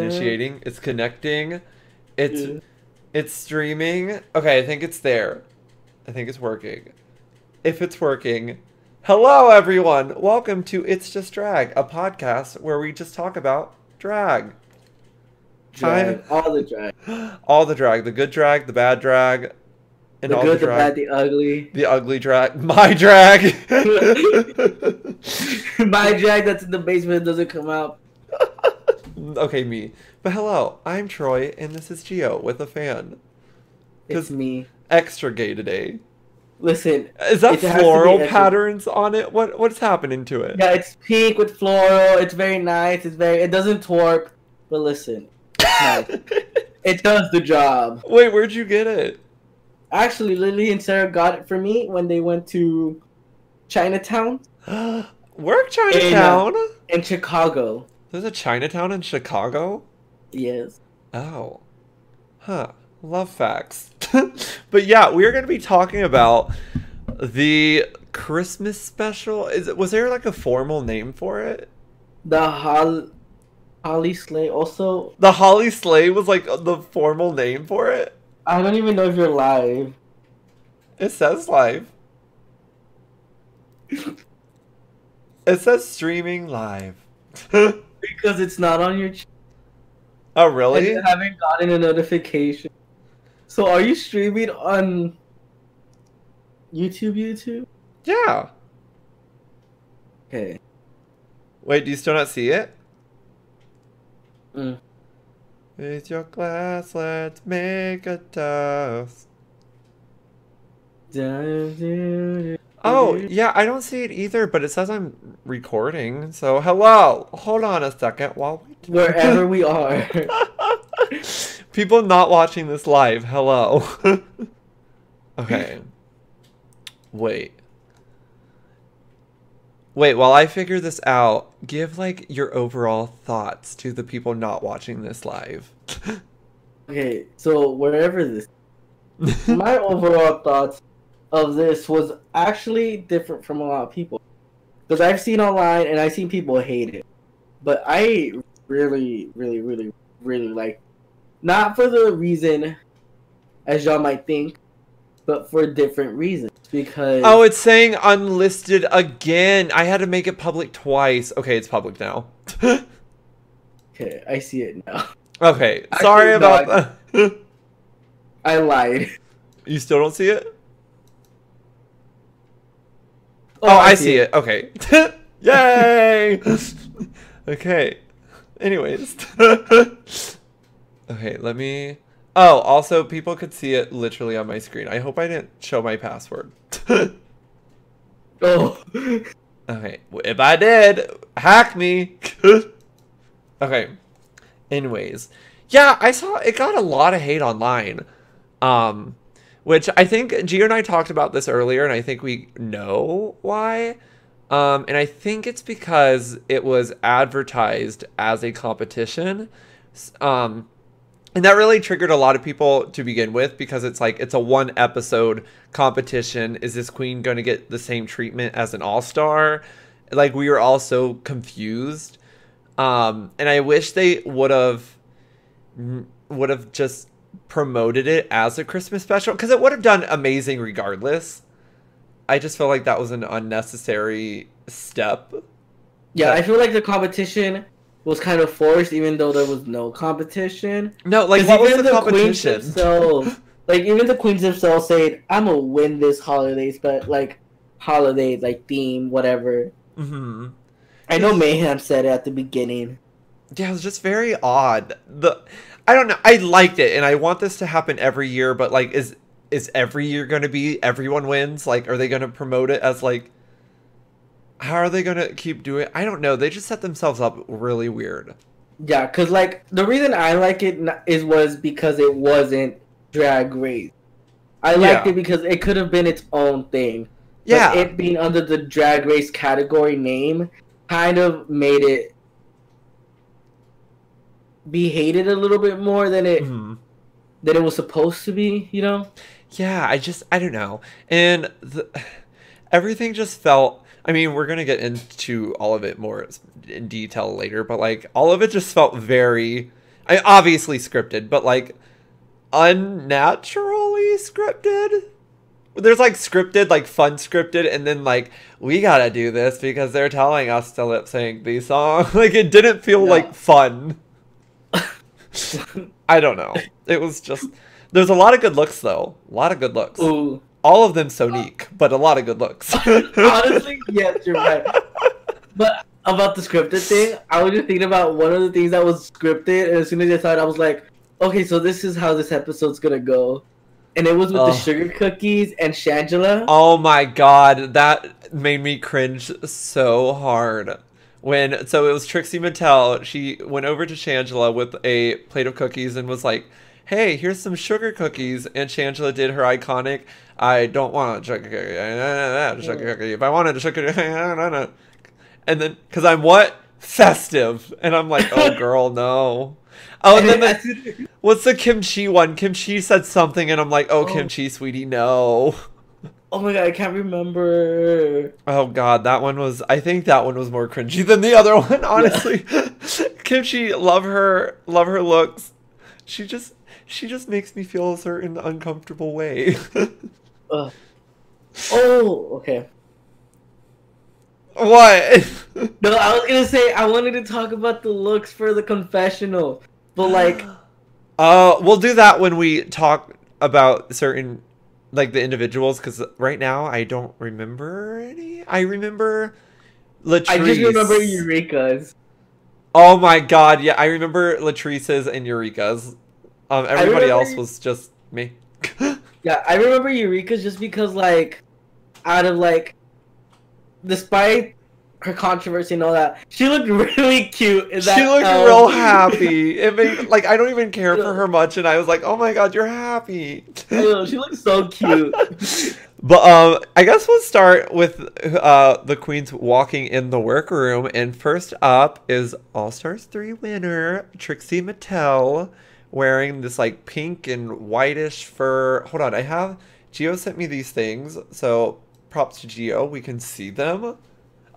initiating. It's connecting. It's Yeah. it's streaming. Okay, I think it's there. I think it's working. If it's working, hello everyone. Welcome to It's Just Drag, a podcast where we just talk about drag. Drag. All the drag. All the drag, the good drag, the bad drag, and The all the good, the drag. bad, the ugly. The ugly drag. My drag. My drag that's in the basement doesn't come out. Okay, me. But hello, I'm Troy, and this is Gio with a fan. It's me. Extra gay today. Listen. Is that it has to be floral extra- patterns on it? What's happening to it? Yeah, it's pink with floral. It's very nice. It doesn't twerp. But listen. It's nice. It does the job. Wait, where'd you get it? Actually, Lily and Sarah got it for me when they went to Chinatown. Work Chinatown? In Chicago. There's a Chinatown in Chicago? Yes. Oh. Huh. Love facts. But yeah, we're going to be talking about the Christmas special. Was there like a formal name for it? The Holly Sleigh also. The Holly Sleigh was like the formal name for it? I don't even know if you're live. It says live. It says streaming live. Because it's not on your channel. Oh, And really? you haven't gotten a notification. So are you streaming on YouTube? Yeah. Okay. Wait, do you still not see it? Mm. With your glass, let's make a toast. Oh, yeah, I don't see it either, but it says I'm recording. So, hello. Hold on a second while we Wherever we are. People not watching this live, hello. Okay. Wait, while I figure this out, give like your overall thoughts to the people not watching this live. Okay, so wherever this, my overall thoughts of this was actually different from a lot of people, because I've seen online and I've seen people hate it, but I really like, not for the reason as y'all might think, but for different reasons. Because Oh, it's saying unlisted again. I had to make it public twice. Okay, it's public now. okay, I see it now. Okay, Actually, sorry no, about that. I lied. You still don't see it? Oh, I see it. Okay. Yay! Okay. Anyways. Okay, let me... Oh, also, people could see it literally on my screen. I hope I didn't show my password. Oh. Okay, if I did, hack me. Okay. Anyways. Yeah, I saw it got a lot of hate online. Which I think Gio and I talked about this earlier, and I think we know why. And I think it's because it was advertised as a competition. And that really triggered a lot of people to begin with, because it's like, it's a 1-episode competition. Is this queen going to get the same treatment as an all-star? Like, we were all so confused. And I wish they would have just promoted it as a Christmas special, because it would have done amazing regardless. I just feel like that was an unnecessary step. Yeah, I feel like the competition was kind of forced, even though there was no competition. No, like, what was the queens competition? themselves, like, even the queens themselves said, "I'm gonna win this holiday, but like holiday, like theme, whatever." Mm-hmm. I know Mayhem said it at the beginning. Yeah, it was just very odd. I don't know. I liked it, and I want this to happen every year. But like, is every year going to be everyone wins? Like, are they going to promote it as like? How are they going to keep doing it? I don't know. They just set themselves up really weird. Yeah, because like the reason I like it was because it wasn't Drag Race. I liked it because it could have been its own thing. Yeah, but it being under the Drag Race category name kind of made it be hated a little bit more than it was supposed to be, you know? Yeah, I don't know. And everything just felt, I mean, we're going to get into all of it more in detail later, but like all of it just felt very, I obviously scripted, but like unnaturally scripted. There's like scripted, like fun scripted, and then like we gotta do this because they're telling us to lip sync these songs. Like it didn't feel like fun. I don't know. It was just there's a lot of good looks though. A lot of good looks. Ooh. All of them Sonique, but a lot of good looks. Honestly, yes, you're right. But about the scripted thing, I was just thinking about one of the things that was scripted, and as soon as I saw it, I was like, okay, so this is how this episode's gonna go. And it was with the sugar cookies and Shangela. Oh my god, that made me cringe so hard. So it was Trixie Mattel. She went over to Shangela with a plate of cookies and was like, hey, here's some sugar cookies. And Shangela did her iconic, I don't want a sugar cookie. If I wanted a sugar cookie, and then, because I'm what? Festive. And I'm like, oh girl, no. Oh, and then what's the kimchi one? Kimchi said something, and I'm like, oh, kimchi, sweetie, no. Oh my god, I can't remember. Oh god, I think that one was more cringy than the other one, honestly. Yeah. Kimchi, love her looks. She just makes me feel a certain uncomfortable way. Oh, okay. What? No, I was gonna say I wanted to talk about the looks for the confessional. But like, we'll do that when we talk about certain, like the individuals. Because right now I don't remember any. I remember Latrice. I just remember Eureka's. Oh my god, yeah, I remember Latrice's and Eureka's. Everybody else was just me. Yeah, I remember Eureka's just because like, out of like, despite her controversy and all that, she looked really cute. She looked real happy. It made like I don't even care for her much, and I was like, "Oh my god, you're happy." She looks so cute. But I guess we'll start with the queens walking in the workroom, and first up is All Stars 3 winner Trixie Mattel, wearing this like pink and whitish fur. Hold on, Gio sent me these things, so props to Gio. We can see them.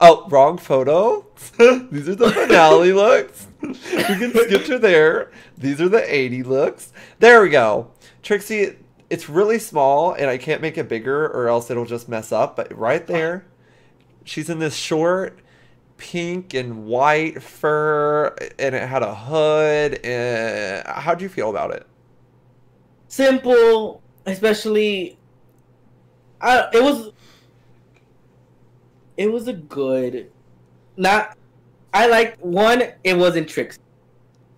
Oh, wrong photo. These are the finale looks. We can skip to there. These are the 80 looks. There we go. Trixie, it's really small, and I can't make it bigger or else it'll just mess up. But right there, she's in this short pink and white fur, and it had a hood. How'd you feel about it? Simple, especially. It was a good. I liked one. It wasn't Trixie.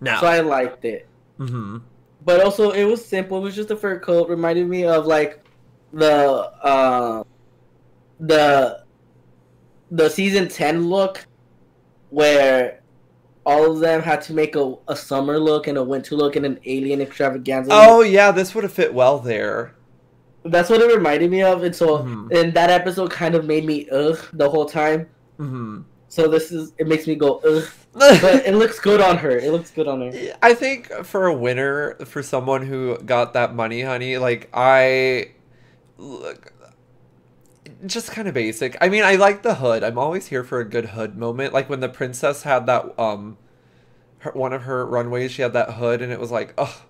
No. So I liked it. Mm-hmm. But also, it was simple. It was just a fur coat. Reminded me of like the season 10 look, where all of them had to make a summer look and a winter look and an alien extravaganza. Oh yeah, this would have fit well there. That's what it reminded me of, and so and that episode kind of made me the whole time. Mm-hmm. So it makes me go but it looks good on her. It looks good on her. I think for a winner, for someone who got that money, honey, like just kind of basic. I mean, I like the hood. I'm always here for a good hood moment. Like when the princess had that one of her runways, she had that hood, and it was like, oh.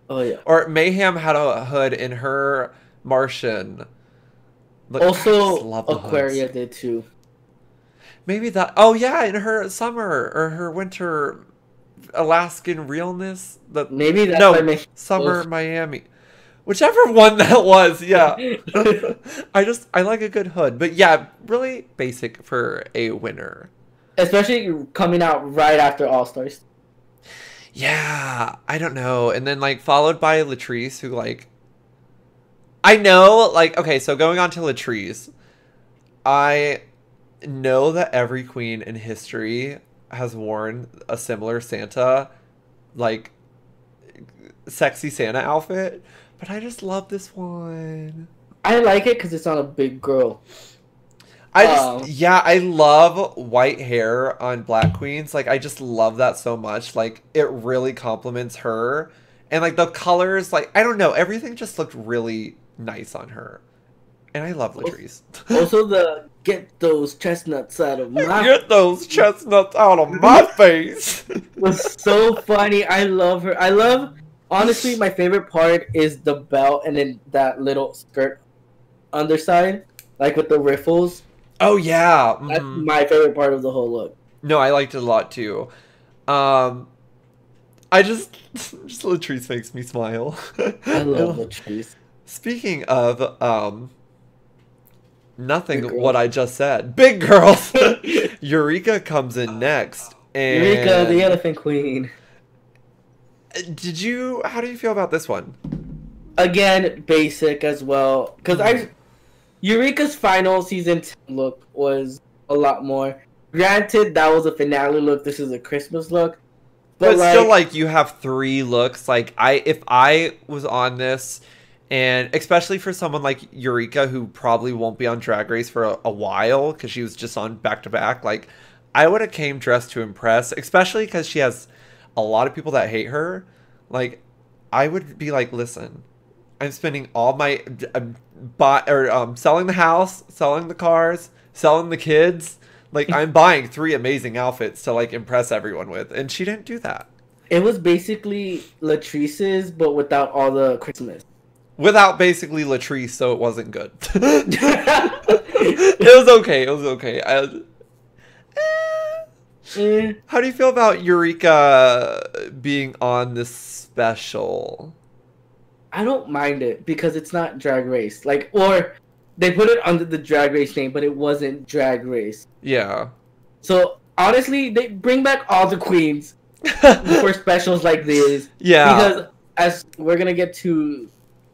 Oh yeah. Or Mayhem had a hood in her Martian. Look, also, Aquaria hoods. Did too. Maybe that. Oh yeah, in her summer or her winter Alaskan realness. Maybe that's summer Miami. Whichever one that was, yeah. I like a good hood, but yeah, really basic for a winner. Especially coming out right after All Stars. Yeah, I don't know. And then, like, followed by Latrice, who, like... I know, like... Okay, so going on to Latrice. I know that every queen in history has worn a similar Santa, like, sexy Santa outfit. But I just love this one. I like it because it's on a big girl. I love white hair on black queens. Like, I just love that so much. Like, it really compliments her. And, like, the colors, like, I don't know. Everything just looked really nice on her. And I love Latrice. Also, the get those chestnuts out of my Get those chestnuts out of my face. was so funny. I love her. Honestly, my favorite part is the belt and then that little skirt underside, like with the riffles. Oh yeah. That's my favorite part of the whole look. No, I liked it a lot too. I just Latrice makes me smile. I love Latrice. Speaking of nothing what I just said. Big girls. Eureka comes in next. And Eureka, the Elephant Queen. How do you feel about this one? Again, basic as well. Because Eureka's final season 10 look was a lot more. Granted, that was a finale look. This is a Christmas look. But still, like, you have 3 looks. Like, if I was on this, and especially for someone like Eureka, who probably won't be on Drag Race for a while, because she was just on back-to-back, like, I would have came dressed to impress, especially because she has a lot of people that hate her. Like, I would be like, listen, I'm spending all my selling the house, selling the cars, selling the kids. Like, I'm buying 3 amazing outfits to like impress everyone with, and she didn't do that. It was basically Latrice's, but without all the Christmas. Without basically Latrice, so it wasn't good. It was okay. It was okay. How do you feel about Eureka being on this special? I don't mind it because it's not Drag Race. Like, or they put it under the Drag Race name, but it wasn't Drag Race. Yeah. So honestly, they bring back all the queens for specials like this. Yeah. Because as we're gonna get to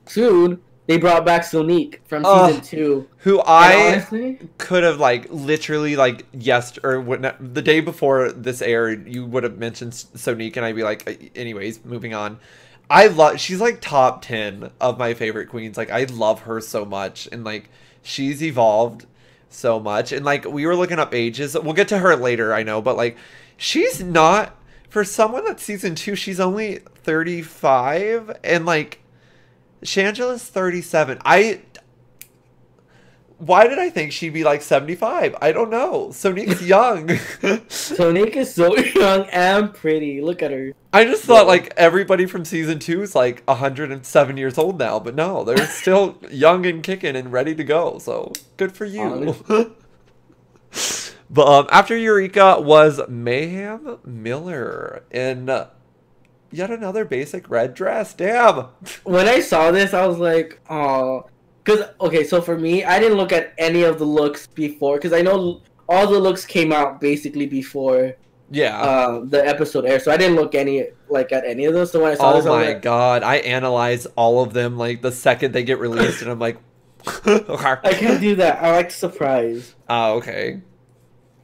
soon, they brought back Sonique from season 2. Who I could have like literally like the day before this aired, you would have mentioned Sonique, and I'd be like, anyways, moving on. She's like top 10 of my favorite queens. Like, I love her so much, and like she's evolved so much. And like, we were looking up ages. We'll get to her later, I know, but like, she's not, for someone that's season 2, she's only 35, and like Shangela's 37. Why did I think she'd be like 75? I don't know. Sonique's young. Sonique is so young and pretty. Look at her. I just thought like everybody from season 2 is like 107 years old now, but no, they're still young and kicking and ready to go. So good for you. But after Eureka was Mayhem Miller in yet another basic red dress. Damn. When I saw this, I was like, oh. Because, okay, so for me, I didn't look at any of the looks before. Because I know all the looks came out basically before the episode aired. So I didn't look at any of those. So when I saw this, I was like, God. I analyze all of them like the second they get released. And I'm like, I can't do that. I like surprise. Oh, okay.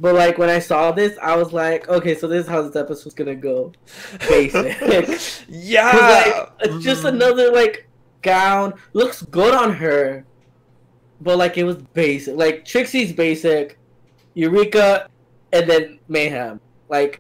But like when I saw this, I was like, okay, so this is how this episode's gonna go. Basic. Yeah. Like, it's just another like gown. Looks good on her, but like it was basic. Like Trixie's basic, Eureka, and then Mayhem. Like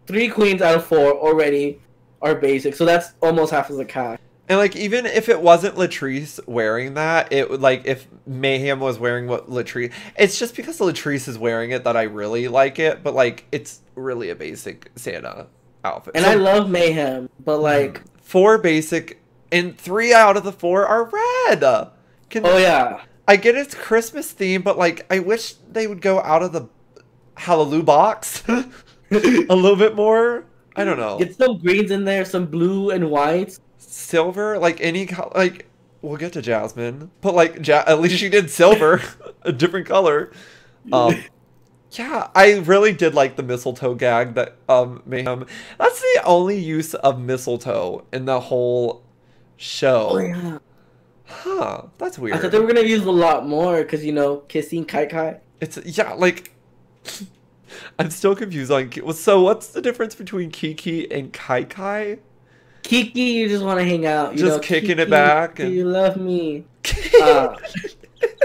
3 queens out of 4 already are basic. So that's almost half of the cast. And like, even if it wasn't Latrice wearing that, it would, like, if Mayhem was wearing what Latrice, it's just because Latrice is wearing it that I really like it. But like, it's really a basic Santa outfit. And I love Mayhem, but like 4 basic, and 3 out of the 4 are red. Oh yeah. I get it's Christmas theme, but like, I wish they would go out of the Hallelujah box a little bit more. I don't know. Get some greens in there, some blue and whites. Silver, like any color, like we'll get to Jasmine, but like at least she did silver, a different color. Yeah, I really did like the mistletoe gag that Mayhem. That's the only use of mistletoe in the whole show. Oh yeah. Huh, that's weird. I thought they were gonna use a lot more because kissing Kai Kai. It's like I'm still confused on. So what's the difference between Kiki and Kai Kai? Kiki, you just want to hang out. Just kicking it back. Do you love me?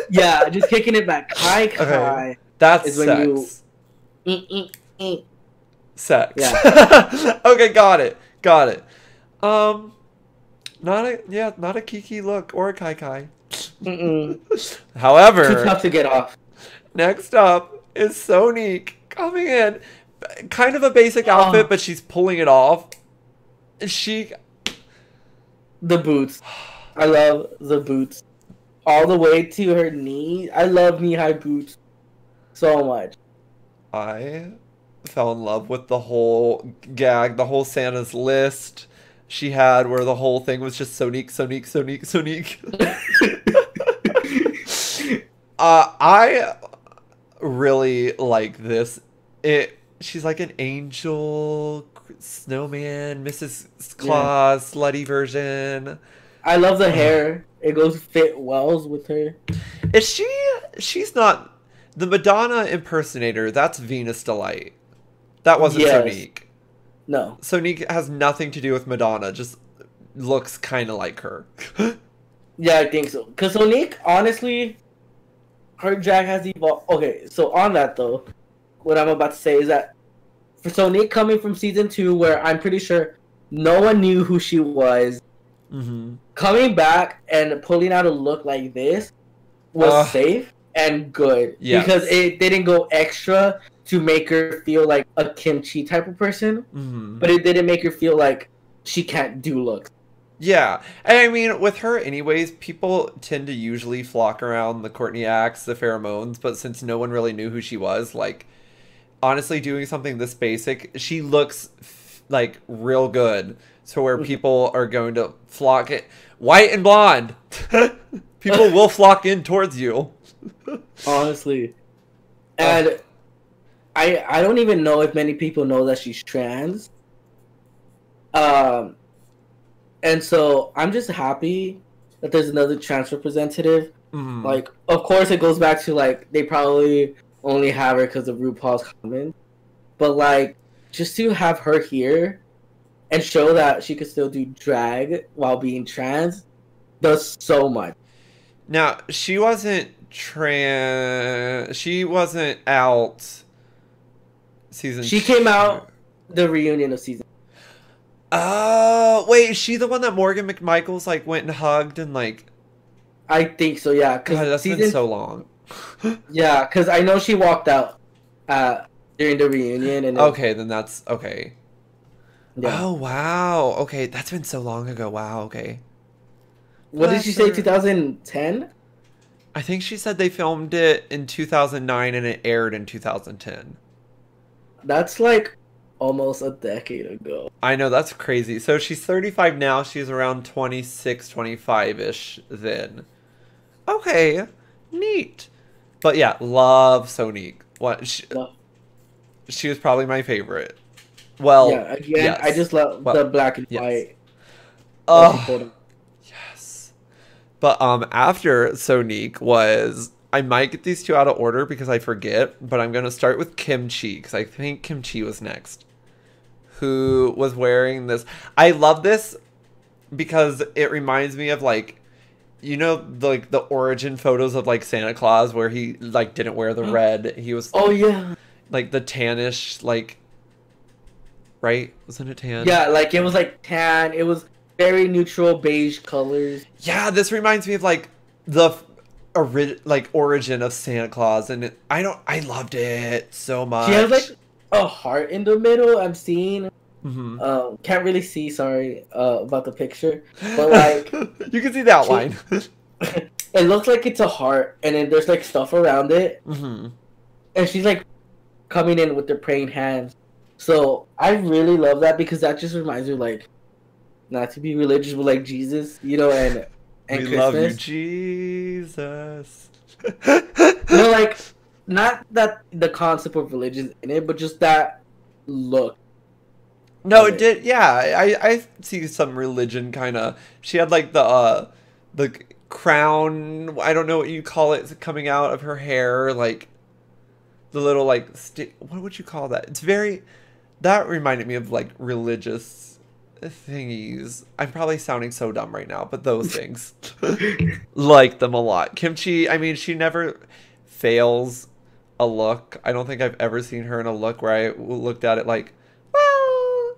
Yeah, just kicking it back. Kai Kai. Okay. That's is sex. When you... Sex. Yeah. Okay, got it. Not a Kiki look or a Kai Kai. Too However, tough to get off. next up is Sonique coming in. Kind of a basic outfit, but she's pulling it off. She... The boots. I love the boots. All the way to her knee. I love knee-high boots so much. I fell in love with the whole gag, the whole Santa's list she had where the whole thing was just Sonique, Sonique, Sonique, Sonique. I really like this. She's like an angel, snowman, Mrs. Claus, slutty version. I love the hair. It goes fit well with her. Is she's not the Madonna impersonator, that's Venus Delight. That wasn't Sonique. No. Sonique has nothing to do with Madonna, just looks kind of like her. Yeah, I think so. Because Sonique, honestly, her drag has evolved. Okay, so on that though, what I'm about to say is that for Sonique coming from season 2, where I'm pretty sure no one knew who she was, coming back and pulling out a look like this was safe and good. Yes. Because it didn't go extra to make her feel like a kimchi type of person, but it didn't make her feel like she can't do looks. Yeah, and I mean, with her anyways, people tend to usually flock around the Courtney Axe, the pheromones, but since no one really knew who she was, like, honestly, doing something this basic, she looks, like, real good. So where people are going to flock it. White and blonde! People will flock in towards you. Honestly. And I don't even know if many people know that she's trans. And so I'm just happy that there's another trans representative. Like, of course, it goes back to, like, they probably only have her because of RuPaul's comment. But, like, just to have her here and show that she could still do drag while being trans does so much. Now, she wasn't trans. She wasn't out season. She came out the reunion of season. Oh, wait, is she the one that Morgan McMichaels, like, went and hugged and, like... I think so, yeah. God, that's been so long. Yeah, because I know she walked out during the reunion. And okay, then that's... Okay. Yeah. Oh, wow. Okay, that's been so long ago. Wow, okay. What did she say, 2010? I think she said they filmed it in 2009 and it aired in 2010. That's, like... almost a decade ago. I know, that's crazy. So she's 35 now. She's around 26, 25-ish then. Okay, neat. But yeah, love Sonique. She was probably my favorite. Well, yeah, again, yes. I just love the black and white. Oh, yes. But after Sonique was... I might get these two out of order because I forget, but I'm going to start with Kimchi because I think Kimchi was next. Who was wearing this. I love this because it reminds me of, like, you know, the origin photos of, like, Santa Claus where he, like, didn't wear the red. He was... Oh, yeah. Like, the tannish, like... Right? Wasn't it tan? Yeah, like, it was, like, tan. It was very neutral beige colors. Yeah, this reminds me of, like, the... origin of Santa Claus, and I loved it so much. She has like a heart in the middle. I'm seeing. Can't really see. Sorry about the picture, but like you can see the outline. It looks like it's a heart, and then there's like stuff around it, and she's like coming in with the praying hands. So I really love that because that just reminds me, like, not to be religious, but like Jesus, you know, and we Christmas. Love you, Jesus. No, like, not that the concept of religion in it, but just that look. No, it did. Yeah, I see some religion kind of. She had like the crown. I don't know what you call it, coming out of her hair, like the little like what would you call that? It's very. That reminded me of like religious thingies. I'm probably sounding so dumb right now, but those things. Like them a lot. Kimchi, I mean, she never fails a look. I don't think I've ever seen her in a look where I looked at it like, well.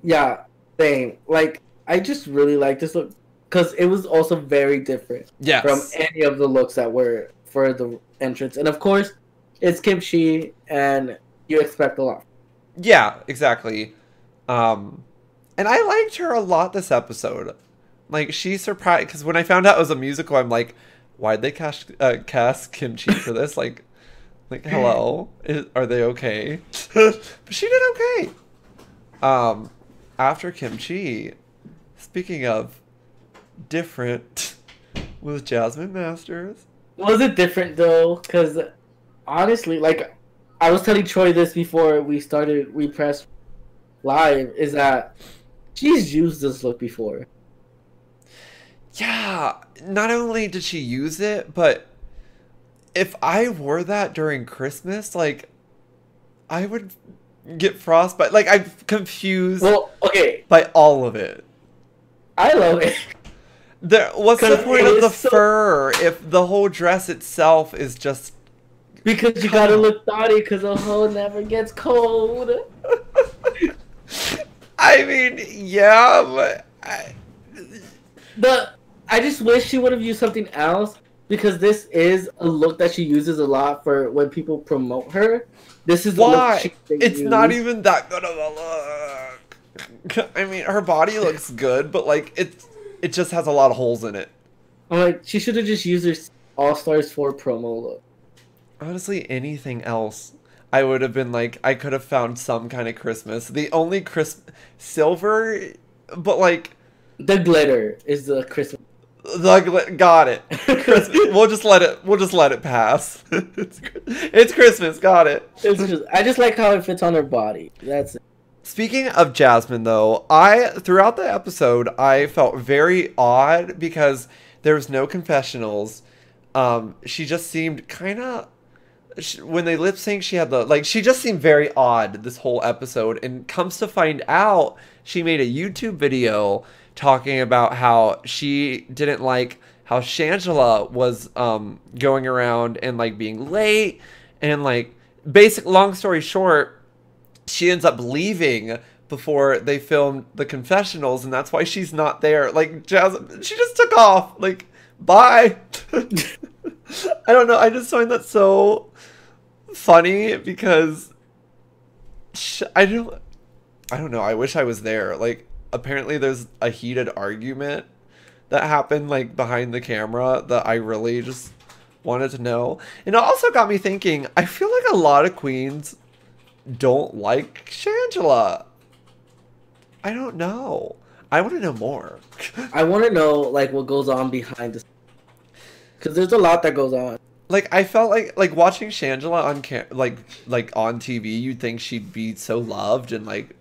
Yeah, same. Like, I just really like this look because it was also very different from Yes. any of the looks that were for the entrance. And of course, it's Kimchi, and you expect a lot. Yeah, exactly. And I liked her a lot this episode. Like, she surprised, because when I found out it was a musical, I'm like, why'd they cast Kimchi for this? Hello, are they okay? But she did okay. After Kimchi, speaking of different, was Jasmine Masters. Was it different though? Because honestly, like I was telling Troy this before we started Repress Live, is that she's used this look before. Yeah, not only did she use it, but if I wore that during Christmas, like, I would get frostbite. Like, I'm confused by all of it. I love it. What's the point of the fur if the whole dress itself is just... Because you gotta look naughty because the hoe never gets cold. I mean, yeah, but... I just wish she would have used something else, because this is a look that she uses a lot for when people promote her. This is the why? Look it's not even that good of a look. I mean, her body looks good, but like it just has a lot of holes in it. I'm like, she should have just used her All Stars 4 promo look. Honestly, anything else, I would have been like, I could have found some kind of Christmas. The only silver, but like the glitter is the Christmas. Got it. Christmas. We'll just let it pass. It's Christmas. Got it. I just like how it fits on her body. That's it. Speaking of Jasmine, though, throughout the episode I felt very odd because there was no confessionals. She just seemed kind of, when they lip sync, she had she just seemed very odd this whole episode. And comes to find out, she made a YouTube video talking about how she didn't like how Shangela was going around and like being late, and like long story short, she ends up leaving before they filmed the confessionals, and that's why she's not there. Like, Jasmine, she just took off. Like, bye. I don't know. I just find that so funny because I don't know. I wish I was there. Like, apparently there's a heated argument that happened like behind the camera that I really just wanted to know. And it also got me thinking, I feel like a lot of queens don't like Shangela. I don't know. I want to know more. I want to know like what goes on behind the scenes, because there's a lot that goes on. Like, I felt like watching Shangela on like on TV, you'd think she'd be so loved and like,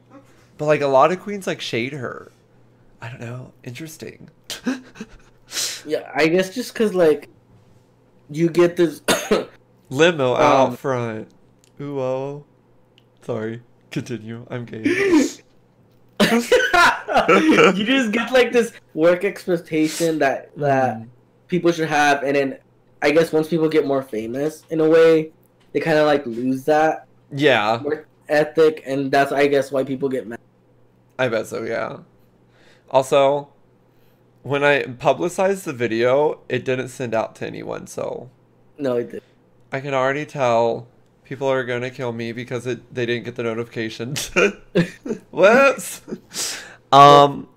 but like a lot of queens like shade her. I don't know. Interesting. Yeah, I guess just because like you get this limo out front. Ooh, oh. Sorry. Continue. I'm gay. You just get like this work expectation that people should have, and then I guess once people get more famous in a way, they kind of like lose that work ethic, and that's I guess why people get mad. I bet so, yeah. Also, when I publicized the video, it didn't send out to anyone, so no, it didn't. I can already tell people are gonna kill me because they didn't get the notification. Whoops. I'll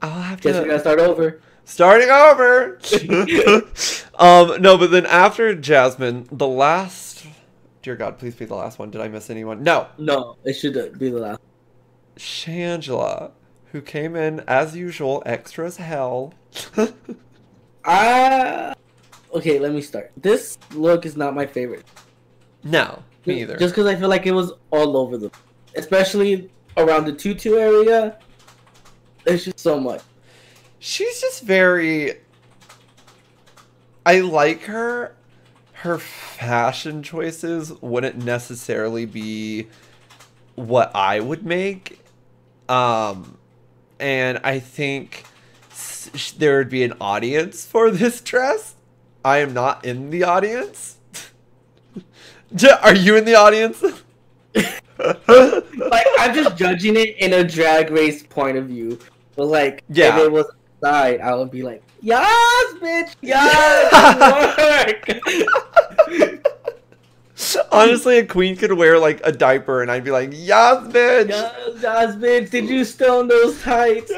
have to. Guess we gotta start over. Starting over. No, but then after Jasmine, the last. Dear God, please be the last one. Did I miss anyone? No. No, it should be the last. Shangela, who came in as usual, extra as hell. Okay, let me start. This look is not my favorite. No, me either. Just because I feel like it was all over them, especially around the tutu area. There's just so much. She's just very. I like her. Her fashion choices wouldn't necessarily be what I would make. And I think there would be an audience for this dress. I am not in the audience. Are you in the audience? Like, I'm just judging it in a drag race point of view. But like, yeah. if it was side, I would be like, yes, bitch, yes, work. Honestly, a queen could wear like a diaper, and I'd be like, "Yes, bitch." Yes, bitch. Did you stone those tights?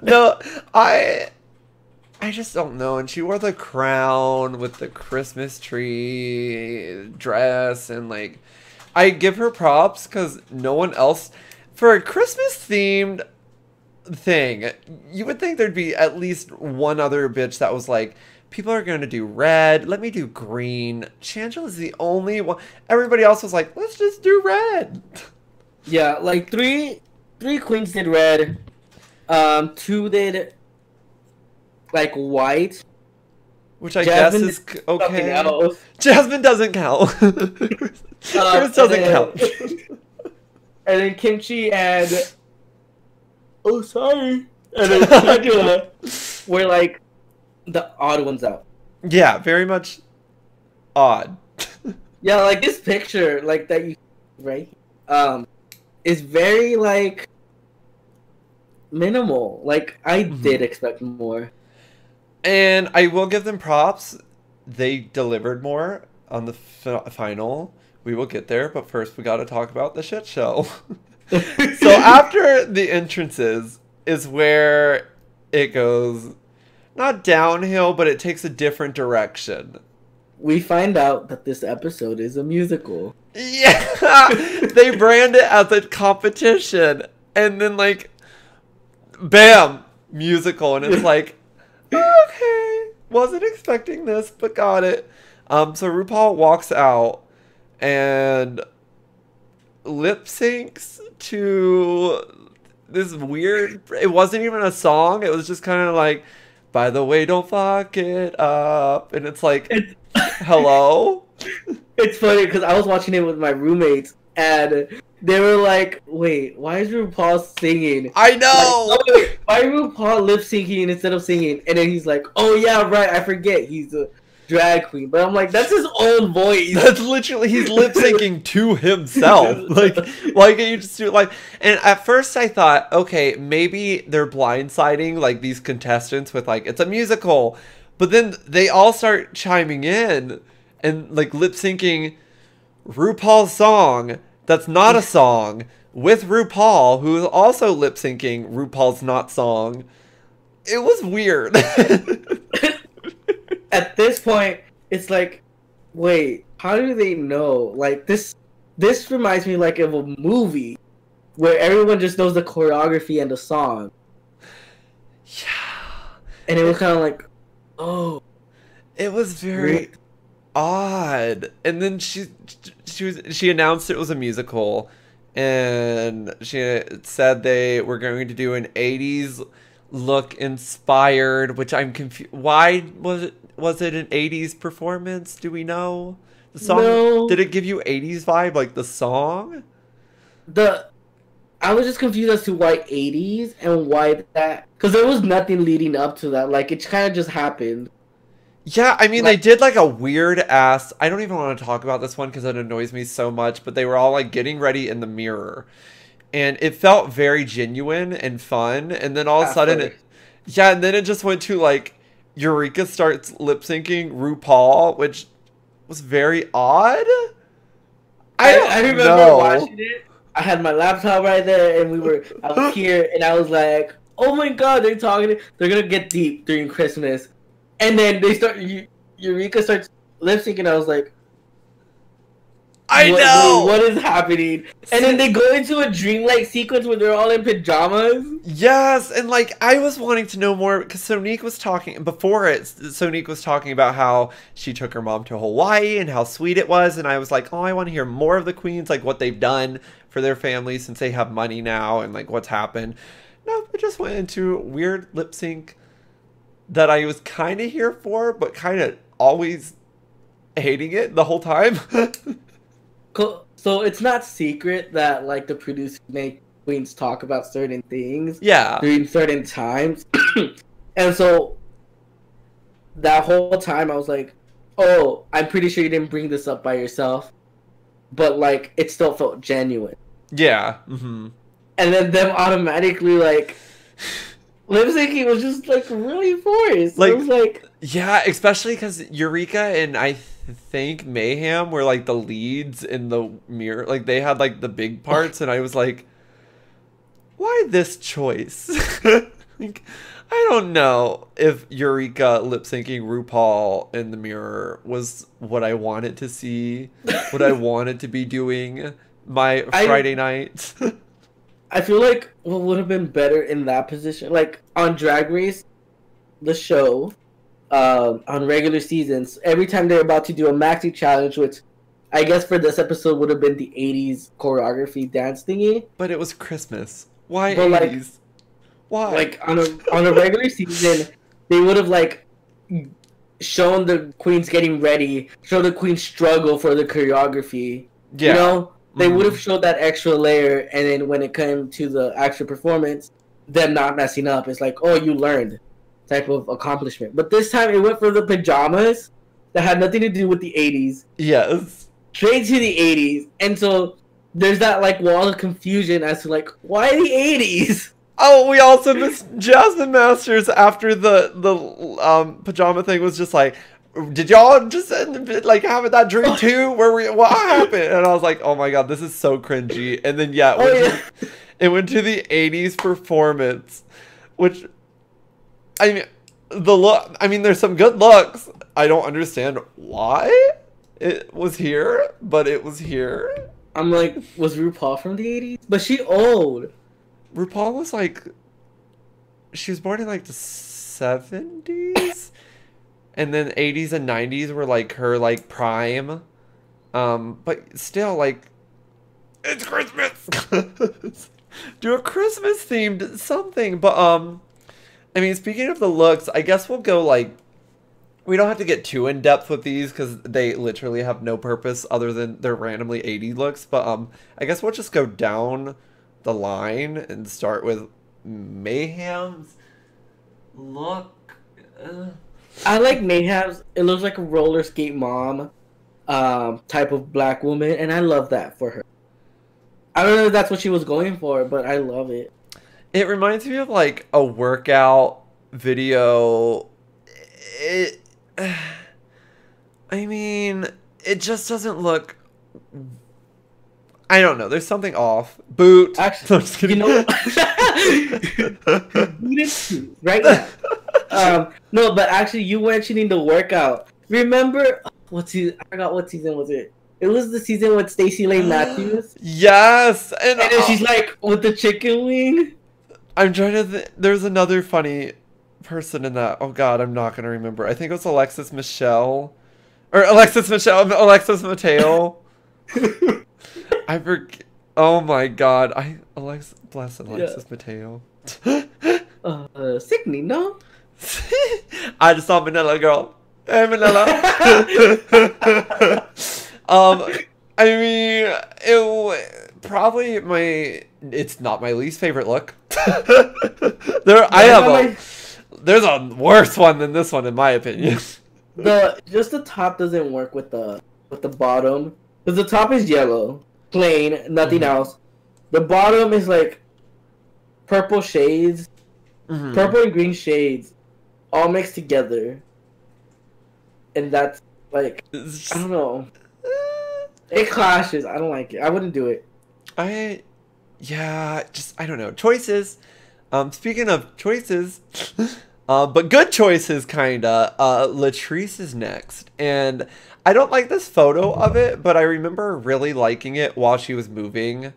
No, I just don't know. And she wore the crown with the Christmas tree dress, and like, I give her props because no one else for a Christmas themed thing. You would think there'd be at least one other bitch that was like, people are going to do red. Let me do green. Shangela's the only one. Everybody else was like, let's just do red. Yeah, like three queens did red. Two did like white. Which I Jasmine guess is okay. else. Jasmine doesn't count. Chris doesn't count. And then Kimchi and oh sorry. And then Shangela were like the odd ones out. Yeah, very much odd. Yeah, like this picture, like that you right, is very like minimal. Like I did expect more. And I will give them props. They delivered more on the final. We will get there, but first we got to talk about the shit show. So after the entrances is where it goes not downhill, but it takes a different direction. We find out that this episode is a musical. Yeah, they brand it as a competition, and then like, bam, musical, and it's like, okay, wasn't expecting this, but got it. So RuPaul walks out and lip syncs to this weird. It wasn't even a song. It was just kind of like, by the way, don't fuck it up, and it's like, hello. It's funny because I was watching it with my roommates and they were like, "Wait, why is RuPaul singing?" I know. Like, oh, wait, why is RuPaul lip syncing instead of singing? And then he's like, "Oh yeah, right. I forget. He's a drag queen." But I'm like, that's his own voice. That's literally, he's lip syncing to himself. Like, why can't you just do it like? And at first I thought, okay, maybe they're blindsiding like these contestants with like, it's a musical, but then they all start chiming in and like lip syncing RuPaul's song that's not a song with RuPaul, who is also lip syncing RuPaul's not song. It was weird. At this point, it's like, wait, how do they know? Like this reminds me like of a movie where everyone just knows the choreography and the song. Yeah. And it was kind of like, oh, it was very odd. And then she announced it was a musical, and she said they were going to do an 80s look inspired, which I'm confused. Why was it an 80s performance? Do we know? The song, no. Did it give you 80s vibe like the song? I was just confused as to why 80s and why that, because there was nothing leading up to that. Like it kind of just happened. Yeah, I mean, like, they did like a weird ass. I don't even want to talk about this one because it annoys me so much. But they were all like getting ready in the mirror, and it felt very genuine and fun. And then all of a sudden, and then it just went to like Eureka starts lip syncing RuPaul, which was very odd. I remember watching it. I had my laptop right there, and I was here, and I was like, "Oh my god, they're gonna get deep during Christmas." And then Eureka starts lip syncing. I was like, I know what is happening. And then they go into a dreamlike sequence where they're all in pajamas. Yes, and like I was wanting to know more because Sonique was talking before it. Sonique was talking about how she took her mom to Hawaii and how sweet it was, and I was like, oh, I want to hear more of the queens, like what they've done for their family since they have money now, and like what's happened. No, it just went into weird lip sync that I was kind of here for, but kind of always hating it the whole time. So it's not secret that like the producers make queens talk about certain things during certain times. And so that whole time I was like, oh, I'm pretty sure you didn't bring this up by yourself, but like it still felt genuine. Yeah. Mm-hmm. And then them automatically like lip syncing was just like really forced. Like, It was like, yeah, especially because Eureka and I think Mayhem were like the leads in the mirror. Like they had like the big parts, and I was like, why this choice? Like, I don't know if Eureka lip syncing RuPaul in the mirror was what I wanted to see, what I wanted to be doing my Friday night. I feel like what would have been better in that position, like on Drag Race, the show, on regular seasons, every time they're about to do a maxi challenge, which I guess for this episode would have been the 80s choreography dance thingy. But it was Christmas. Why But, 80s? like, Why? Like on a regular season, they would have like shown the queens getting ready, show the queens struggle for the choreography. Yeah. You know, they would have showed that extra layer, and then when it came to the actual performance, them not messing up. It's like, oh, you learned, type of accomplishment. But this time, it went for the pajamas that had nothing to do with the 80s. Yes. Straight to the 80s, and so there's that like wall of confusion as to like why the 80s. Oh, we also missed Jasmine Masters after the pajama thing was just like, did y'all just like have that dream too? What happened? And I was like, oh my god, this is so cringy. And then it went to the 80s performance, which I mean there's some good looks. I don't understand why it was here, but it was here. I'm like, was RuPaul from the 80s? But she old. RuPaul was like, she was born in like the 70s, and then 80s and 90s were like her like prime. But still, like, it's Christmas. Do a Christmas themed something. But I mean, speaking of the looks, I guess we'll go like, we don't have to get too in depth with these because they literally have no purpose other than they're randomly 80s looks. But I guess we'll just go down the line and start with Mayhem's look. I like Mayhem's. It looks like a roller skate mom type of black woman, and I love that for her. I don't know if that's what she was going for, but I love it. It reminds me of like a workout video. I mean, it just doesn't look, I don't know. There's something off. Boot. Actually, you know, right now. No, but actually, you mentioning the workout. Remember I forgot what season was it. It was the season with Stacey Lane Matthews. Yes, and then she's like with the chicken wing. I'm trying to. There's another funny person in that. Oh God, I'm not gonna remember. I think it was Alexis Mateo. I forget. Oh my god. Bless Alexis Mateo. Sickening, no? I just saw Manila girl. Hey Manila. I mean, it's not my least favorite look. There's a worse one than this one in my opinion. Just the top doesn't work with the bottom. Because the top is yellow. Plain, nothing else. The bottom is like purple shades, purple and green shades, all mixed together, and that's like, I don't know. It clashes. I don't like it. I wouldn't do it. I don't know. Choices. Speaking of choices, but good choices, kinda. Latrice is next, and I don't like this photo of it, but I remember really liking it while she was moving.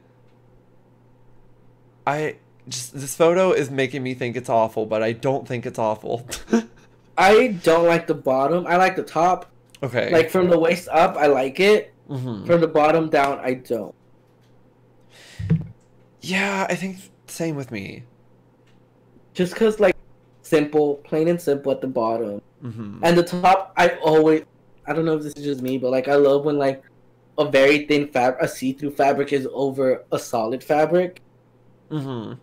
This photo is making me think it's awful, but I don't think it's awful. I don't like the bottom. I like the top. Okay. Like from the waist up, I like it. From the bottom down, I don't. Yeah, I think same with me. Just because, like, simple, plain and simple at the bottom. And the top, I don't know if this is just me, but, like, I love when, like, a very thin a see-through fabric is over a solid fabric. And,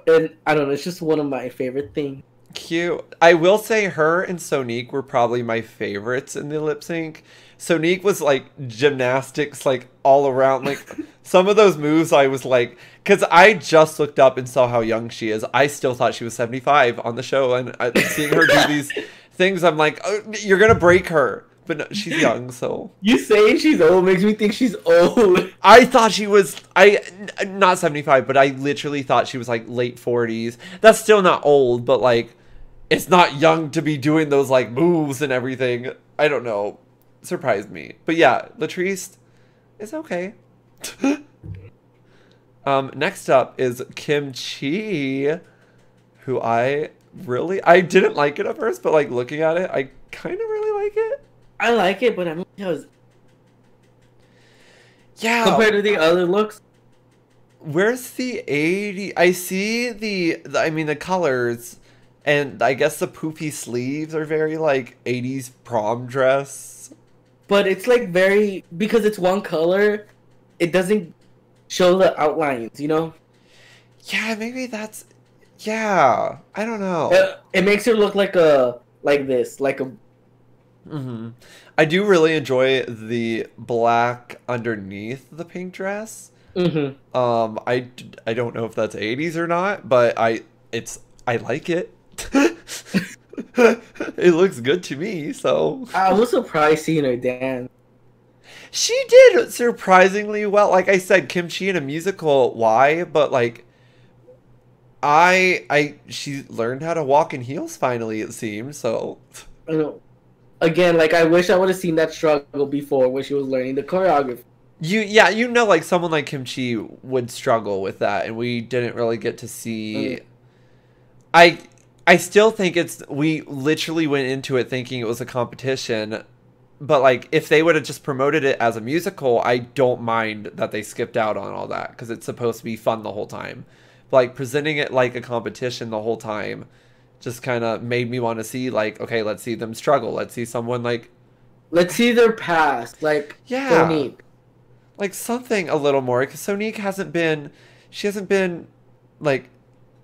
I don't know, it's just one of my favorite things. cute. I will say her and Sonique were probably my favorites in the lip sync. Sonique was like gymnastics, like all around. Like some of those moves, I was like, because I just looked up and saw how young she is. I still thought she was 75 on the show, and seeing her do these things, I'm like, oh, you're gonna break her. But no, she's young, so. You saying she's old makes me think she's old. I thought she was, not 75, but I literally thought she was like late 40s. That's still not old, but like, it's not young to be doing those like moves and everything. I don't know. Surprised me. But yeah, Latrice is okay. Next up is Kimchi, who I didn't like it at first, but like looking at it, I kind of really like it. I like it, but I mean, yeah. Compared to the other looks. Where's the 80? I see the colors, and I guess the poofy sleeves are very like 80s prom dress. But it's like very, because it's one color, it doesn't show the outlines, you know? Yeah, maybe that's, yeah, I don't know. It makes her look like this. Mm-hmm. I do really enjoy the black underneath the pink dress. Mm-hmm. I don't know if that's 80s or not, but I like it. It looks good to me, so. I was surprised seeing her dance. She did surprisingly well. Like I said, Kimchi in a musical, why? But like, she learned how to walk in heels finally, it seems, so. I know. Again, like, I wish I would have seen that struggle before when she was learning the choreography. Like someone like Kimchi would struggle with that, and we didn't really get to see. I still think we literally went into it thinking it was a competition, but like if they would have just promoted it as a musical, I don't mind that they skipped out on all that because it's supposed to be fun the whole time. But like presenting it like a competition the whole time just kind of made me want to see like, okay, let's see them struggle. Let's see someone like, let's see their past, like Sonique. Like something a little more, because Sonique hasn't been like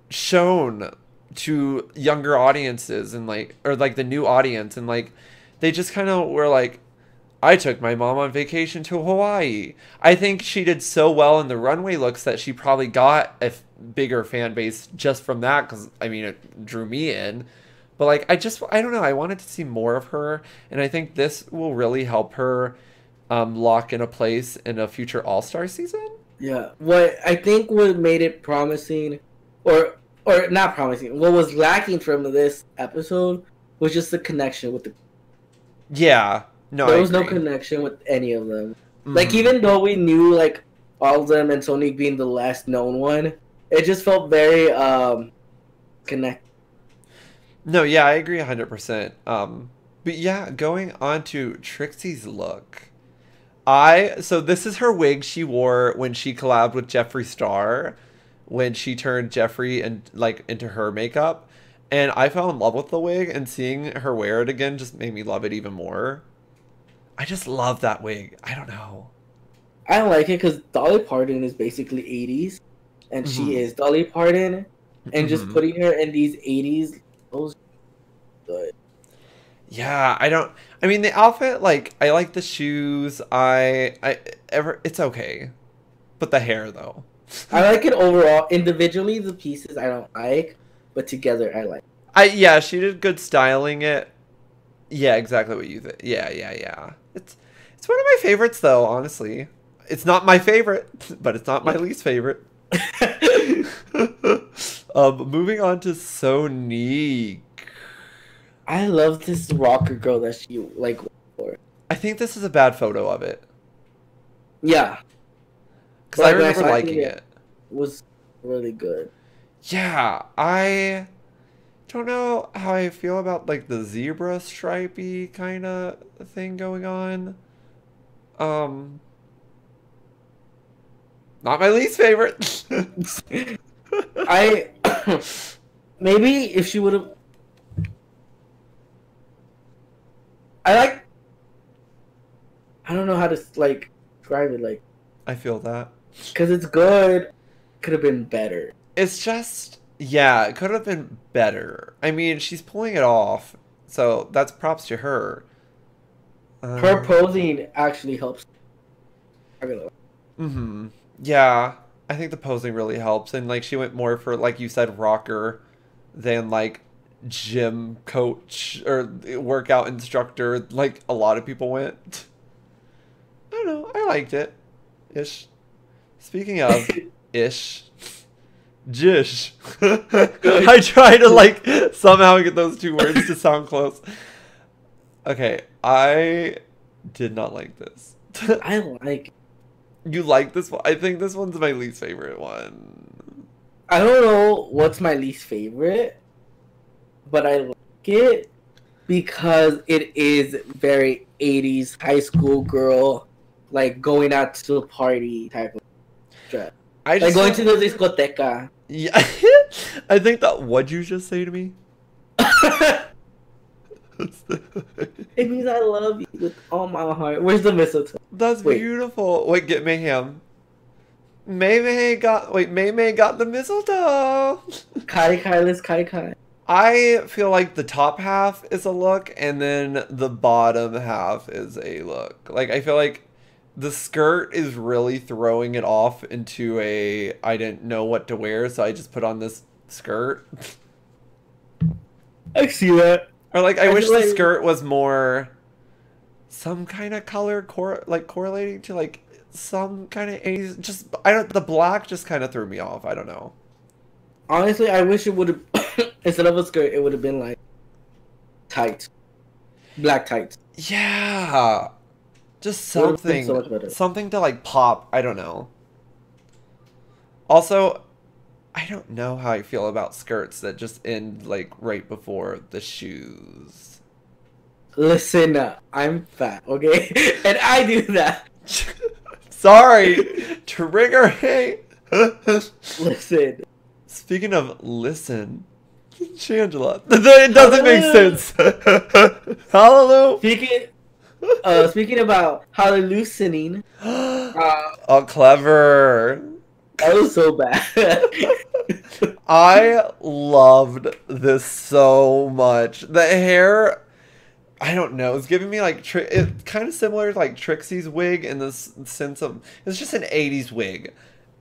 shown to younger audiences and like, or like the new audience, and like they just kind of were like, I took my mom on vacation to Hawaii. I think she did so well in the runway looks that she probably got a bigger fan base just from that, because I mean it drew me in. But like I don't know, I wanted to see more of her, and I think this will really help her lock in a place in a future All-Star season. Yeah, what I think what made it promising, or not promising, what was lacking from this episode was just the connection with the. Yeah, no, there was no connection with any of them. Mm. Like even though we knew like all of them and Sonique being the last known one, it just felt very connected. No, yeah, I agree 100%. But yeah, going on to Trixie's look. So this is her wig she wore when she collabed with Jeffree Star, when she turned Jeffree and like into her makeup, and I fell in love with the wig, and seeing her wear it again just made me love it even more. I just love that wig. I don't know. I like it because Dolly Parton is basically 80s, and she is Dolly Parton, and just putting her in these 80s clothes, good. Yeah, I mean the outfit, like I like the shoes. It's okay. But the hair though. I like it overall. Individually the pieces I don't like, but together I like. Yeah, she did good styling it. Yeah, exactly what you think. Yeah. It's one of my favorites though, honestly. It's not my favorite, but it's not my least favorite. Moving on to Sonique. I love this rocker girl that she like for. I think this is a bad photo of it. Yeah. Because I remember liking it. Was really good. Yeah, I don't know how I feel about like the zebra stripey kind of thing going on. Not my least favorite. I maybe if she would have. I don't know how to like describe it. Like I feel that because it's good, could have been better. It's just Yeah, it could have been better. I mean, she's pulling it off, so that's props to her. Her Uh, posing actually helps. mm-hmm. Yeah, I think the posing really helps, and like she went more for, like you said, rocker than like gym coach or workout instructor. Like a lot of people went. I don't know. I liked it. Ish. Speaking of ish. Jish. I try to like somehow get those two words to sound close. Okay, I did not like this. I like. You like this one? I think this one's my least favorite one. I don't know what's my least favorite, but I like it because it is very 80s high school girl, like going out to a party type of dress. I Like just going to the discoteca. Yeah, I think that what'd you just say to me? It means I love you with all my heart. Where's the mistletoe? That's Wait. beautiful. Wait, get mayhem. May got the mistletoe. Kai Kai, let's Kai Kai. I feel like the top half is a look and then the bottom half is a look. Like I feel like the skirt is really throwing it off into a I didn't know what to wear, so I just put on this skirt. I see that. Or like I wish feel the like- skirt was more some kind of color correlating to like some kind of 80s, just I don't, the black just kind of threw me off. I don't know. Honestly, I wish it would have instead of a skirt, it would have been like tights, black tights. Yeah. Just It would've been something so much better. something to like pop. I don't know. Also, I don't know how I feel about skirts that just end like right before the shoes. Listen, I'm fat, okay, and I do that. Sorry, triggering. Listen, Speaking of listen, Shangela, it doesn't make sense. Hallelujah. speaking about how they're loosening, Oh, clever. that was so bad. I loved this so much. The hair, I don't know, it's giving me like it's kind of similar to like Trixie's wig in this sense of it's just an 80s wig.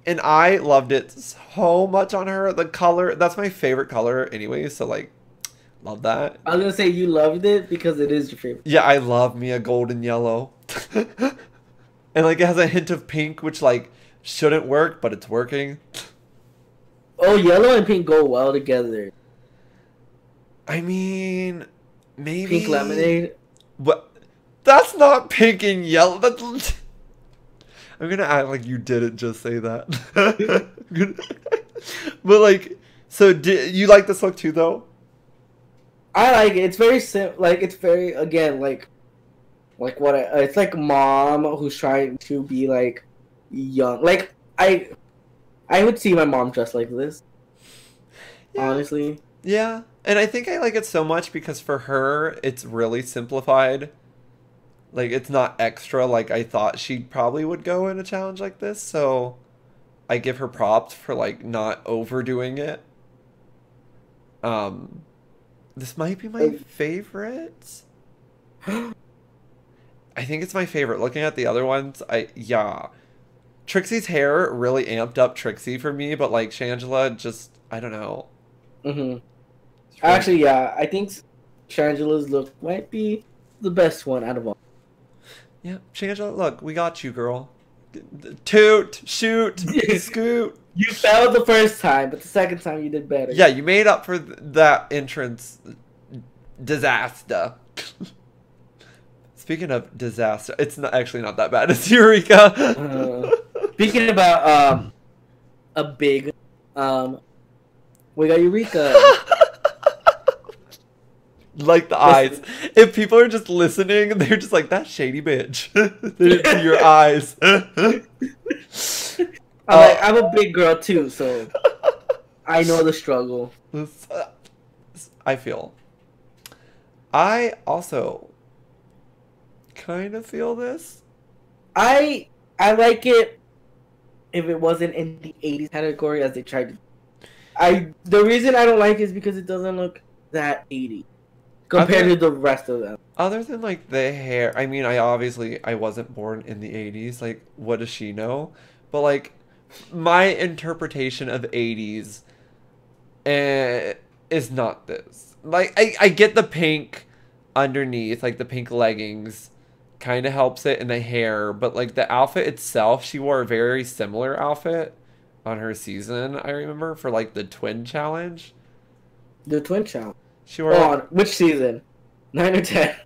And I loved it so much on her. The color, that's my favorite color anyway, so like love that. I was gonna say you loved it because it is your favorite. Yeah, I love me a golden yellow. And like it has a hint of pink, which like shouldn't work, but it's working. Oh, yellow and pink go well together. I mean, maybe Pink lemonade. But that's not pink and yellow. That's I'm gonna act like you didn't just say that. But like, so did you like this look too, though? I like it. It's very like it's very again like what it's like mom who's trying to be like young. Like I would see my mom dressed like this. Yeah. Honestly. Yeah, and I think I like it so much because for her, it's really simplified. Like, it's not extra like I thought she probably would go in a challenge like this, so I give her props for, like, not overdoing it. This might be my favorite. I think it's my favorite. Looking at the other ones, yeah. Trixie's hair really amped up Trixie for me, but, like, Shangela just, I don't know. Mm-hmm. Actually, yeah, I think Shangela's look might be the best one out of all. Yeah, Shangela, look, we got you, girl. Toot, shoot, scoot. You failed the first time, but the second time you did better. Yeah, you made up for that entrance disaster. Speaking of disaster, it's not actually not that bad. It's Eureka. Speaking about a big we got Eureka. Like the eyes. If people are just listening, they're just like, that shady bitch. They didn't see your eyes. I'm a big girl too, so I know the struggle. I feel. I also kind of feel this. I like it if it wasn't in the 80s category as they tried to. The reason I don't like it is because it doesn't look that 80 compared to the rest of them. Other than like the hair, I mean, I wasn't born in the 80s. Like, what does she know? But like, my interpretation of 80s is not this. Like, I get the pink underneath, like the pink leggings kind of helps it, and the hair, but like the outfit itself, she wore a very similar outfit on her season, I remember, for like the twin challenge. The twin challenge? She wore on which season? 9 or 10?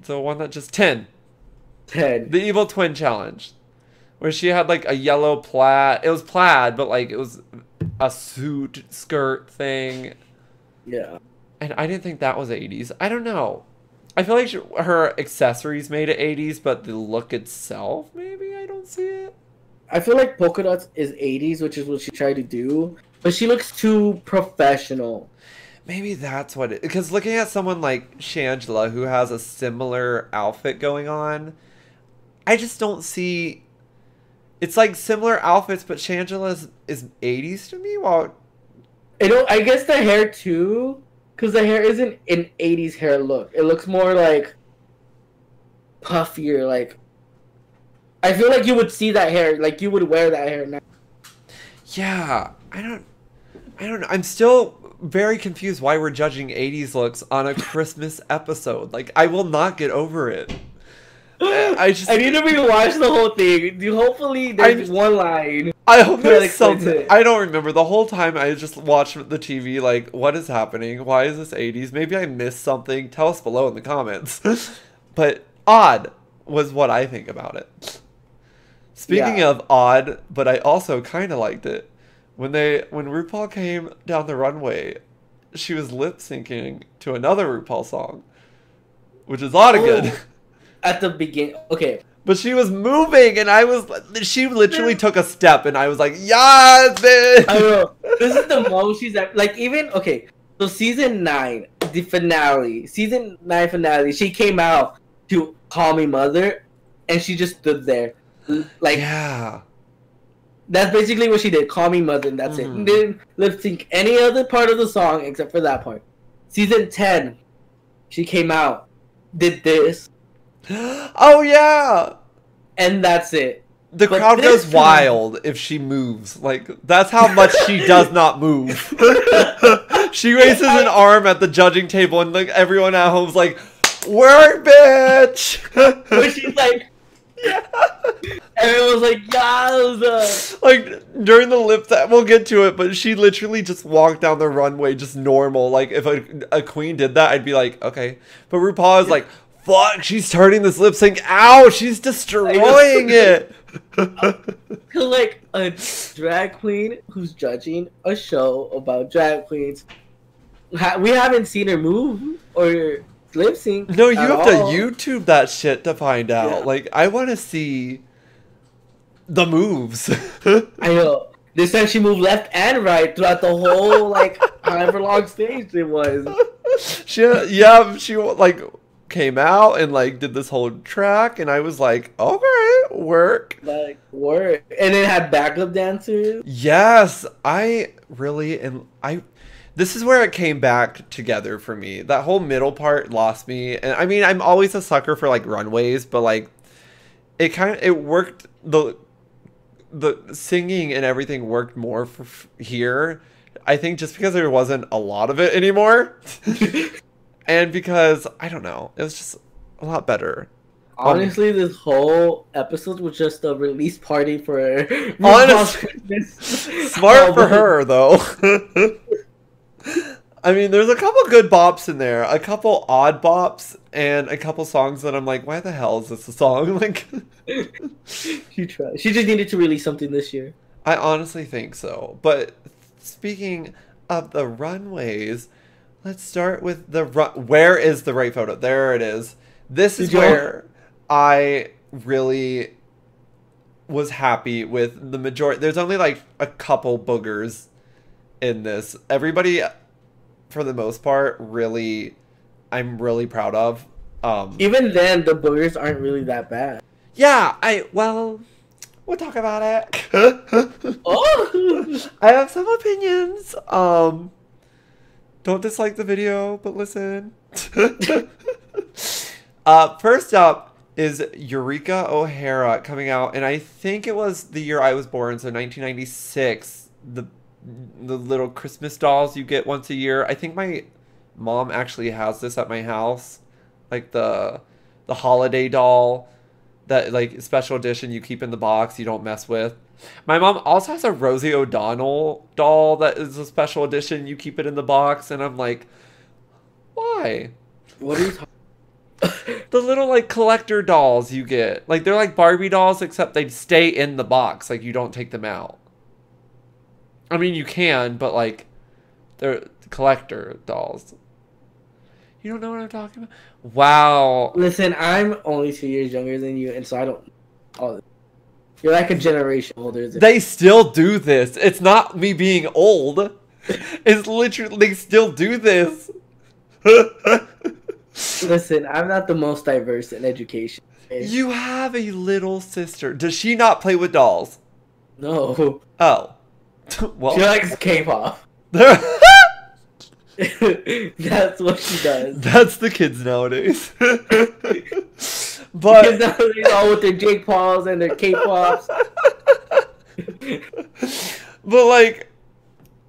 The one that just 10. 10. The evil twin challenge. Where she had like a yellow plaid. It was plaid, but like it was a suit skirt thing. Yeah. And I didn't think that was 80s. I don't know. I feel like her accessories made it 80s, but the look itself, maybe I don't see it. I feel like polka dots is 80s, which is what she tried to do. But she looks too professional. Maybe that's what it... Because looking at someone like Shangela, who has a similar outfit going on, I just don't see... It's like similar outfits, but Shangela is 80s to me. While I guess the hair too, because the hair isn't an 80s hair look. It looks more like puffier. Like, I feel like you would see that hair, like you would wear that hair now. Yeah, I don't know. I'm still very confused why we're judging 80s looks on a Christmas episode. Like, I will not get over it. I need to rewatch the whole thing. Hopefully there's one line. I hope there's something. I don't remember. The whole time I just watched the TV like, what is happening? Why is this 80s? Maybe I missed something. Tell us below in the comments. But odd was what I think about it. Speaking of odd, but I also kind of liked it. When RuPaul came down the runway, she was lip syncing to another RuPaul song, which is odd again. At the beginning, okay. But she was moving, and she literally took a step, and I was like, yes, bitch! I know. This is the most she's ever, like, even, okay, so season 9, the finale, season 9 finale, she came out to Call Me Mother, and she just stood there. Like, yeah. That's basically what she did, Call Me Mother, and that's it. Didn't lip sync any other part of the song except for that part. Season 10, she came out, did this. Oh yeah, and that's it. The crowd goes wild if she moves. Like, that's how much she does not move. She raises an arm at the judging table, and like everyone at home's like, "Work, bitch!" But she's like, yeah. Everyone was like, "Yowza!" Like during the lip sync, we'll get to it, but she literally just walked down the runway just normal. Like if a queen did that, I'd be like, okay. But RuPaul is like, fuck, she's turning this lip sync out. She's destroying it. Like a drag queen who's judging a show about drag queens. We haven't seen her move or lip sync. No, you have to YouTube that shit to find out. Yeah. Like, I want to see the moves. I know. This time she moved left and right throughout the whole, like, however long stage it was. She like came out and like did this whole track, and I was like, okay, work. Like, work. And then had backup dancers. Yes, this is where it came back together for me. That whole middle part lost me. And I mean, I'm always a sucker for like runways, but like it worked. The singing and everything worked more for here. I think just because there wasn't a lot of it anymore. And because, I don't know, it was just a lot better. Honestly, this whole episode was just a release party for honestly, smart for her, though. I mean, there's a couple good bops in there. A couple odd bops, and a couple songs that I'm like, why the hell is this a song? Like, she tried. She just needed to release something this year. I honestly think so. But speaking of the runways... Let's start with where is the right photo? There it is. This is where I really was happy with the majority. There's only like a couple boogers in this. Everybody, for the most part, I'm really proud of. Even then, the boogers aren't really that bad. Yeah, I We'll talk about it. Oh! I have some opinions. Don't dislike the video, but listen. First up is Eureka O'Hara coming out, and I think it was the year I was born, so 1996. The little Christmas dolls you get once a year. I think my mom actually has this at my house, like the holiday doll that like special edition you keep in the box, you don't mess with. My mom also has a Rosie O'Donnell doll that is a special edition, you keep it in the box, and I'm like, why? What are you talking? The little like collector dolls you get, like they're like Barbie dolls except they stay in the box, like you don't take them out. I mean, you can, but like they're collector dolls. You don't know what I'm talking about? Wow. Listen, I'm only 2 years younger than you, and so I don't. Oh, you're like a generation older. They still do this. It's not me being old. It's literally, they still do this. Listen, I'm not the most diverse in education. Okay? You have a little sister. Does she not play with dolls? No. Oh. Well. She likes K-pop. That's what she does. That's the kids nowadays. But nowadays, all with their Jake Pauls and their K-pops. But like,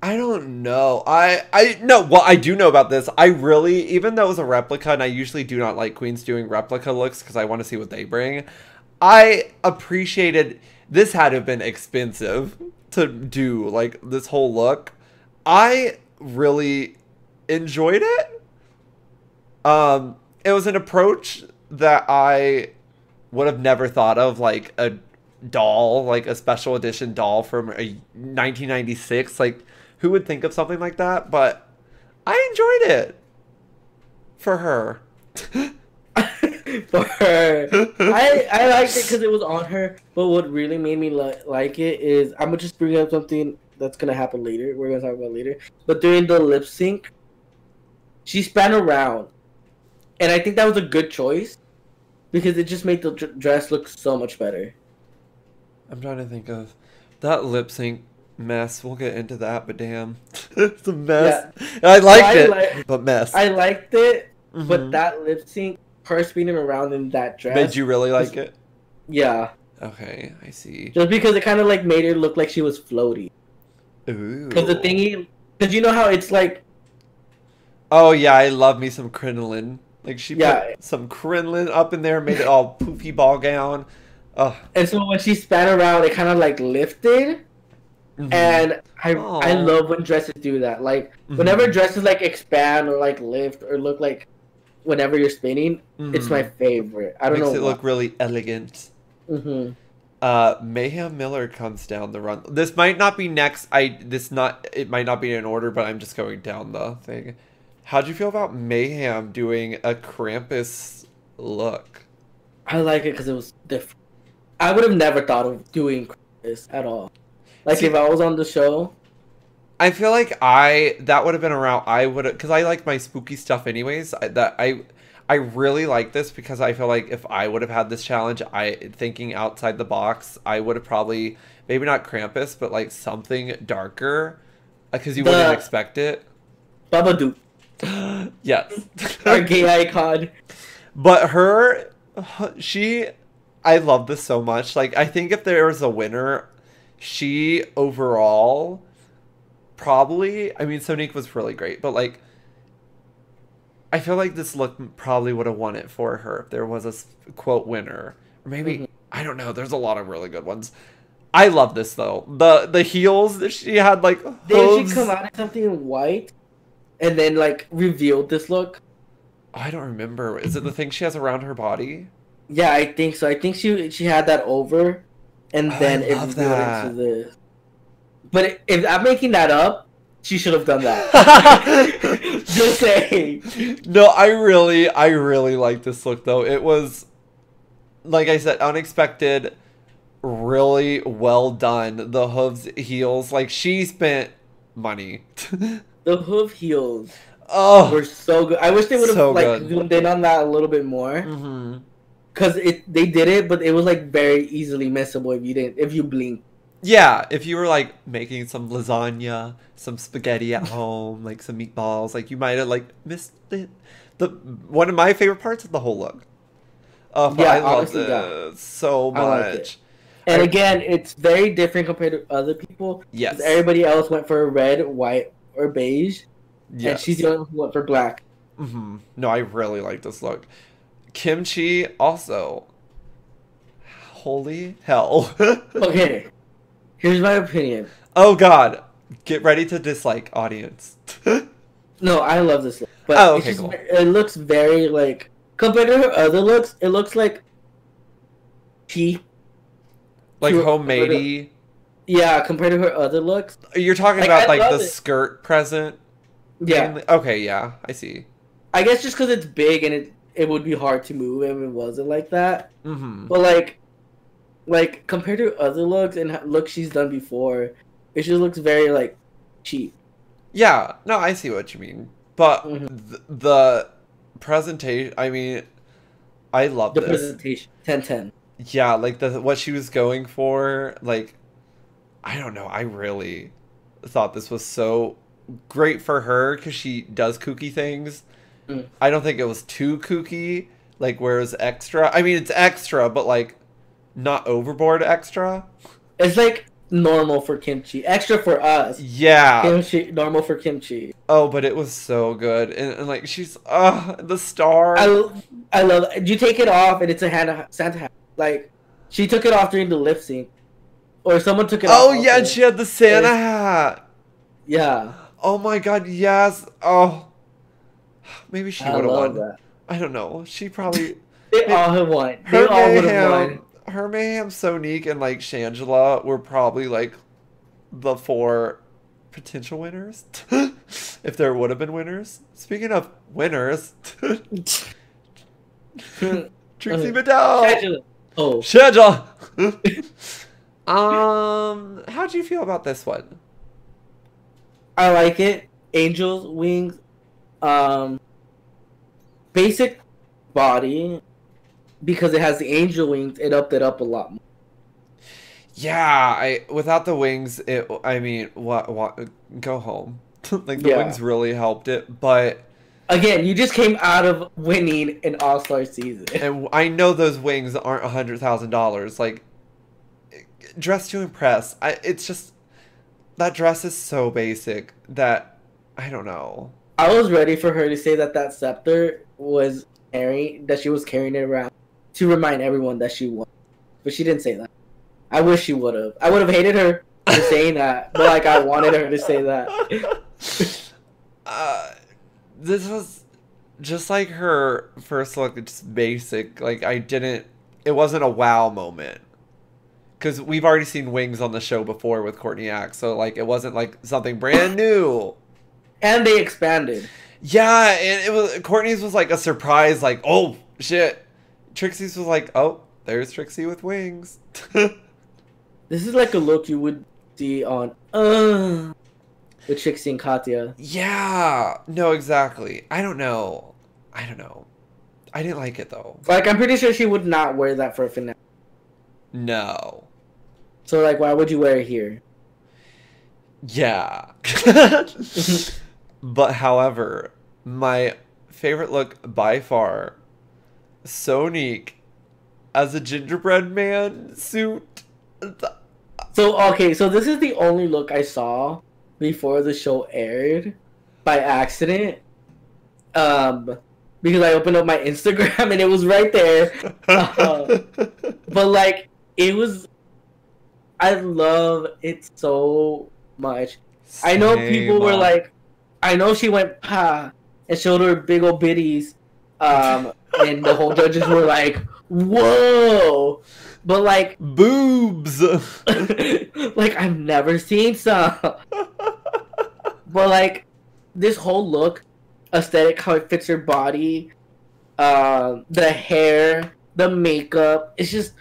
I don't know. I no. Well, I do know about this. I really, even though it was a replica, and I usually do not like queens doing replica looks because I want to see what they bring. I appreciated this. Had to have been expensive to do, like this whole look. I really enjoyed it. It was an approach that I would have never thought of, like a doll, like a special edition doll from a 1996. Like, who would think of something like that? But I enjoyed it for her. For her, I liked it because it was on her. But what really made me like it is, I'm gonna just bring up something that's gonna happen later. We're gonna talk about later. But during the lip sync, she span around, and I think that was a good choice because it just made the dress look so much better. I'm trying to think of that lip sync mess. We'll get into that, but damn, it's a mess. Yeah. I liked it, but mess. I liked it, but that lip sync, her spinning around in that dress, made you really like it? Yeah. Okay, I see. Just because it kind of like made her look like she was floaty. Ooh. Because the thingy, because you know how it's like. Oh yeah, I love me some crinoline. Like she put some crinoline up in there, made it all poofy ball gown. Oh. And so when she span around, it kind of like lifted. And I love when dresses do that. Like whenever dresses like expand or like lift or look like whenever you're spinning, it's my favorite. I don't know. Makes it look really elegant. Mayhem Miller comes down the run. This might not be next. It might not be in order, but I'm just going down the thing. How'd you feel about Mayhem doing a Krampus look? I like it because it was different. I would have never thought of doing Krampus at all. Like, see, if I was on the show, I feel like that would have been around. I would have, because I like my spooky stuff anyways. I really like this because I feel like if I would have had this challenge, thinking outside the box, I would have probably maybe not Krampus, but like something darker, because you wouldn't expect it. Babadook. Yes. Our gay icon. But I love this so much. Like, I think if there was a winner, she overall probably, I mean, Sonique was really great, but like, I feel like this look probably would have won it for her if there was a quote winner. Or maybe, I don't know, there's a lot of really good ones. I love this though. The heels that she had, like, hooves. Did she come out in something white and then like revealed this look? I don't remember. Is it the thing she has around her body? Yeah, I think so. I think she had that over, and then it revealed into this. But if I'm making that up, she should have done that. Just saying. No, I really like this look though. It was, like I said, unexpected, really well done. The hooves, heels, like she spent money. The hoof heels were so good. I wish they would have zoomed in on that a little bit more. because they did it, but it was like very easily missable if you blink. Yeah, if you were like making some lasagna, some spaghetti at home, like some meatballs, like you might have like missed it. The one of my favorite parts of the whole look. Oh, Yeah, I love honestly, yeah, this so I like it. much. And again, it's very different compared to other people. Because Yes. everybody else went for red, white, or beige, and she's Yes. the only one who went for black. No, I really like this look. Kimchi also. Holy hell. Okay, here's my opinion. Oh God. Get ready to dislike, audience. No, I love this look, but Oh, it's okay, just cool. it looks very like compared to her other looks, it looks like cheap. Like to- homemadey. Yeah, compared to her other looks. You're talking Like, about I like the love it. skirt present? Yeah, Mainly? Okay, yeah, I see. I guess just because it's big and it would be hard to move if it wasn't like that. Mm-hmm. But like compared to other looks and looks she's done before, it just looks very like cheap. Yeah, no, I see what you mean. But Mhm. the presentation, I mean, I love The this. presentation 10/10. Yeah, like the what she was going for, like I don't know, I really thought this was so great for her because she does kooky things. Mm. I don't think it was too kooky, like where it's extra. I mean, it's extra, but like not overboard extra. It's like normal for kimchi, extra for us. Yeah. Kimchi, normal for kimchi. Oh, but it was so good, and like she's the star. I love it. You take it off and it's a Santa hat. Like she took it off during the lip sync, or someone took it off. Oh yeah, and also. she had the Santa Yes. hat. Yeah, Oh my God, yes. Oh, maybe she I would have love won. that. I don't know. She probably They all have won. They her all would have won. Mayhem, Sonique, and like Shangela were probably like the four potential winners, if there would have been winners. Speaking of winners, Trixie Mattel. Shangela. Oh, Shangela. How'd you feel about this one? I like it. Angels wings. Basic body, because it has the angel wings. It upped it up a lot more. Yeah, I without the wings, I mean, what go home. Like the Yeah. wings really helped it, but Again, you just came out of winning an All-Star season. and I know those wings aren't $100,000. Like dress to impress. It's just that dress is so basic that I don't know. I was ready for her to say that scepter was that she was carrying it around to remind everyone that she won, but she didn't say that. I wish she would have. I would have hated her for saying that, but like I wanted her to say that. This was just like her first look, just basic. Like it wasn't a wow moment. Because we've already seen wings on the show before with Courtney Axe, so like it wasn't like something brand new. And they expanded. Yeah, and it was Courtney's was like a surprise, like oh shit. Trixie's was like oh there's Trixie with wings. This is like a look you would see on with Trixie and Katya. Yeah, no, exactly. I don't know. I didn't like it though. Like I'm pretty sure she would not wear that for a finale. No. So like, why would you wear it here? Yeah. But however, my favorite look by far, Sonique as a gingerbread man suit. So okay, so this is the only look I saw before the show aired by accident. Because I opened up my Instagram and it was right there. But like it was, I love it so much. I know people were like, I know she went pa and showed her big old bitties, and the whole judges were like, whoa. But like boobs. like I've never seen some. But like this whole look, aesthetic, how it fits her body, the hair, the makeup, it's just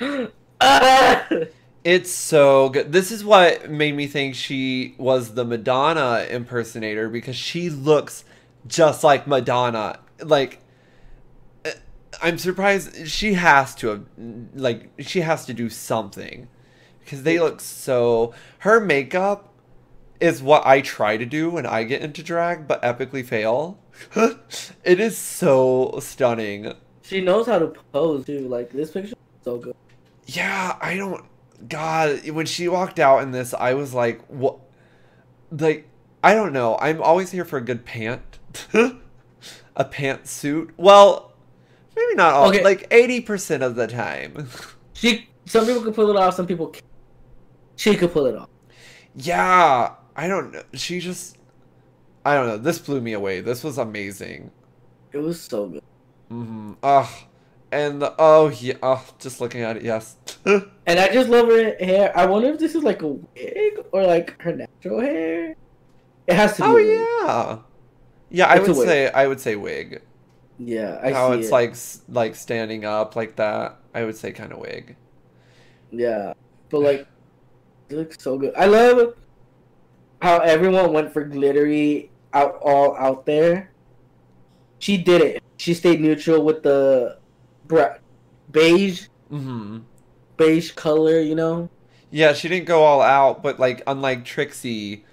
It's so good. This is what made me think she was the Madonna impersonator because she looks just like Madonna. Like I'm surprised she has to have, like, she has to do something. Because they look so... Her makeup is what I try to do when I get into drag, but epically fail. It is so stunning. She knows how to pose, too. Like, this picture is so good. Yeah, I don't... God, when she walked out in this, I was like, what? Like, I don't know. I'm always here for a good pant. A pantsuit. Well, maybe not all. Okay. Like, 80% of the time. Some people can pull it off, some people can't. She could pull it off. Yeah, I don't know. She just... I don't know. This blew me away. This was amazing. It was so good. Mm-hmm. Ugh. And the... Oh, yeah. Oh, just looking at it, yes. And I just love her hair. I wonder if this is like a wig or like her natural hair. It has to be. Oh, yeah. Yeah, I would say wig. Yeah, I how see it's like standing up like that. I would say kind of wig. Yeah, but like, it looks so good. I love how everyone went for glittery all out there. She did it. She stayed neutral with the beige, beige color. You know. Yeah, she didn't go all out, but like unlike Trixie,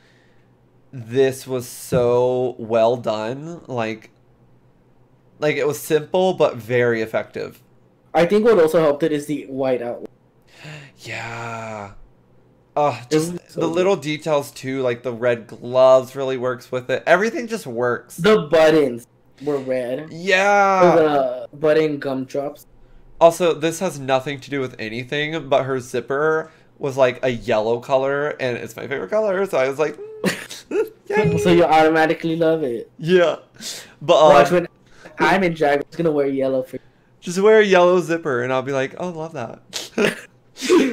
this was so well done. Like it was simple but very effective. I think what also helped it is the white outline. Yeah. Just so the little details too, like the red gloves really works with it. Everything just works. The buttons were red. Yeah. The button gumdrops. Also, this has nothing to do with anything, but her zipper was like a yellow color, and it's my favorite color, so I was like, yay. So you automatically love it. Yeah. But watch, when I'm in drag, I'm just gonna wear yellow for you. Just wear a yellow zipper, and I'll be like, oh, love that.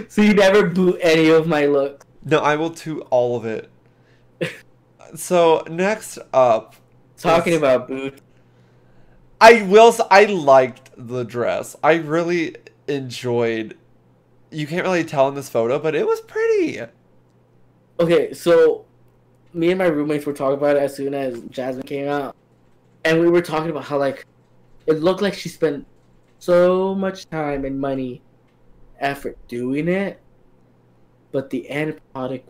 So you never boot any of my looks. No, I will toot all of it. So next up, talking about boots. I liked the dress. I really enjoyed. You can't really tell in this photo, but it was pretty. Okay, so me and my roommates were talking about it as soon as Jasmine came out, and we were talking about how like it looked like she spent so much time and money, effort doing it, but the end product.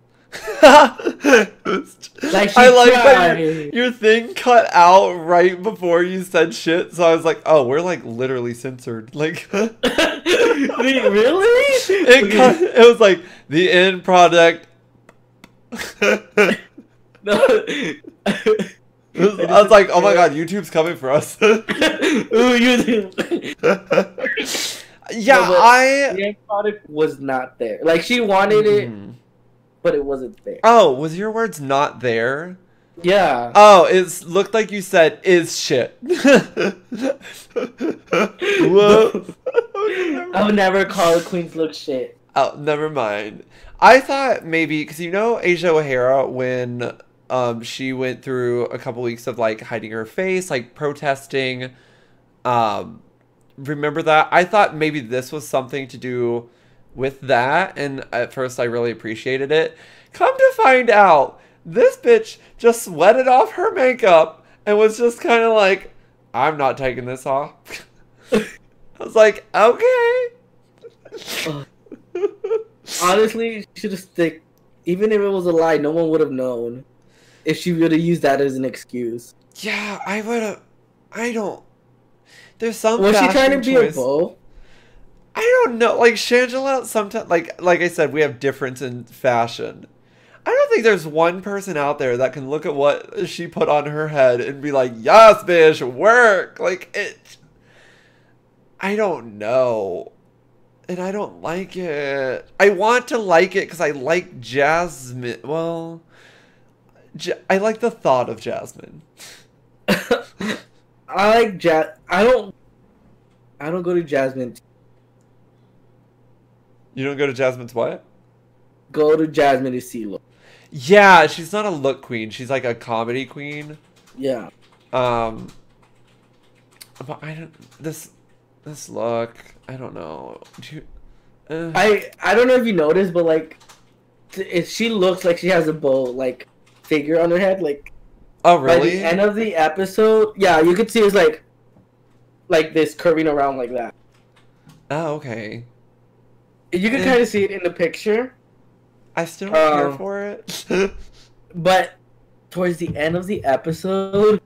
Like I like that your thing cut out right before you said shit, so I was like, oh, we're like literally censored. Like, really? It was like the end product. No. I was like, oh my god, YouTube's coming for us. Ooh, YouTube. Yeah, no, the end product was not there. Like she wanted it, but it wasn't there. Oh, was your words not there? Yeah. Oh, it looked like you said is shit. Whoa. I would never call a Queen's look shit. Oh, never mind. I thought maybe because you know Asia O'Hara when she went through a couple weeks of like hiding her face, like protesting. Remember that? I thought maybe this was something to do with that, and at first I really appreciated it. Come to find out, this bitch just sweated off her makeup and was just kind of like, I'm not taking this off. I was like, okay. Honestly, she should have stick. Even if it was a lie, no one would have known if she would have used that as an excuse. Yeah, I would have. I don't. There's some. Was she trying to be a beau? I don't know. Like Shangela, sometimes, like I said, we have difference in fashion. I don't think there's one person out there that can look at what she put on her head and be like, "Yes, bitch, work." Like it. I don't know. And I don't like it. I want to like it because I like Jasmine. Well, I like the thought of Jasmine. I like I don't go to Jasmine. You don't go to Jasmine's what? Go to Jasmine to see look. Yeah, she's not a look queen. She's like a comedy queen. Yeah. But I don't. This look. I don't know. I don't know if you noticed, but like, she looks like she has a bow like figure on her head. Like, oh really? By the end of the episode, yeah, you could see it's like like this curving around like that. Oh, okay. You can kind of see it in the picture. I still don't care for it. But towards the end of the episode,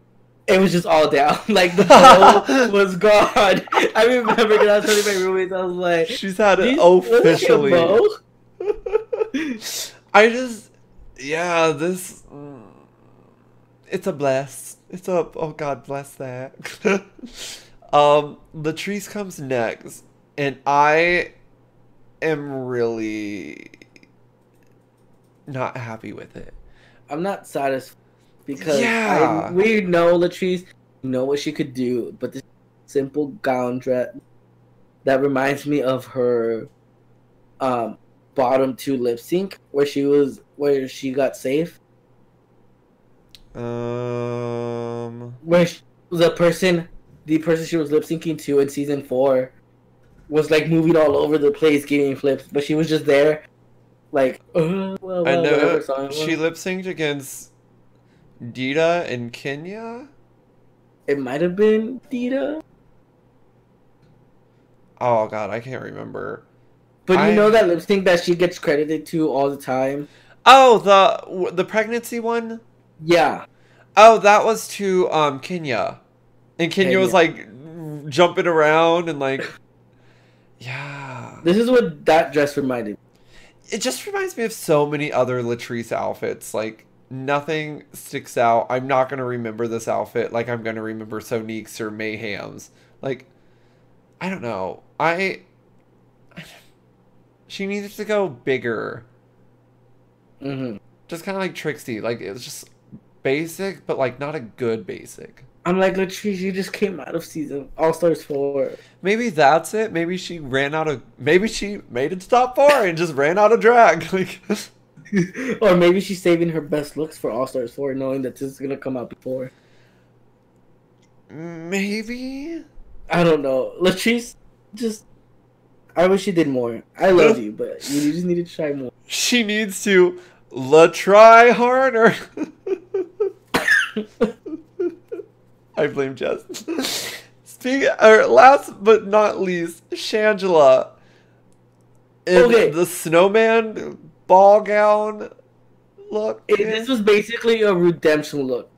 it was just all down. Like, the bow was gone. I remember because I was telling my roommates, I was like, she's had it officially. This. It's a bless. Oh God, bless that. Latrice comes next, and I am really not happy with it. I'm not satisfied because we know Latrice, know what she could do, but this simple gown dress that reminds me of her bottom 2 lip sync where she got safe. Where the person she was lip syncing to in season 4 was like moving all over the place, giving flips, but she was just there, like. I know she lip synced against Dita and Kenya. It might have been Dita. Oh God, I can't remember. But you know that lip sync that she gets credited to all the time. Oh, the pregnancy one. Yeah. Oh, that was to Kenya, and Kenya was like jumping around and like. Yeah. This is what that dress reminded me. It just reminds me of so many other Latrice outfits. Like, nothing sticks out. I'm not going to remember this outfit like I'm going to remember Sonique's or Mayhem's. Like, I don't know. She needed to go bigger. Mm-hmm. Just kind of like Trixie. Like, it was just basic, but like not a good basic. I'm like, Latrice, you just came out of season All-Stars 4. Maybe that's it. Maybe she made it to top 4 and just ran out of drag. Like, or maybe she's saving her best looks for All-Stars 4, knowing that this is gonna come out before. Maybe. I don't know. Latrice, I wish she did more. I love you, but you just need to try more. She needs to try harder. I blame Jess. Last but not least, Shangela in the snowman ball gown look. This was basically a redemption look.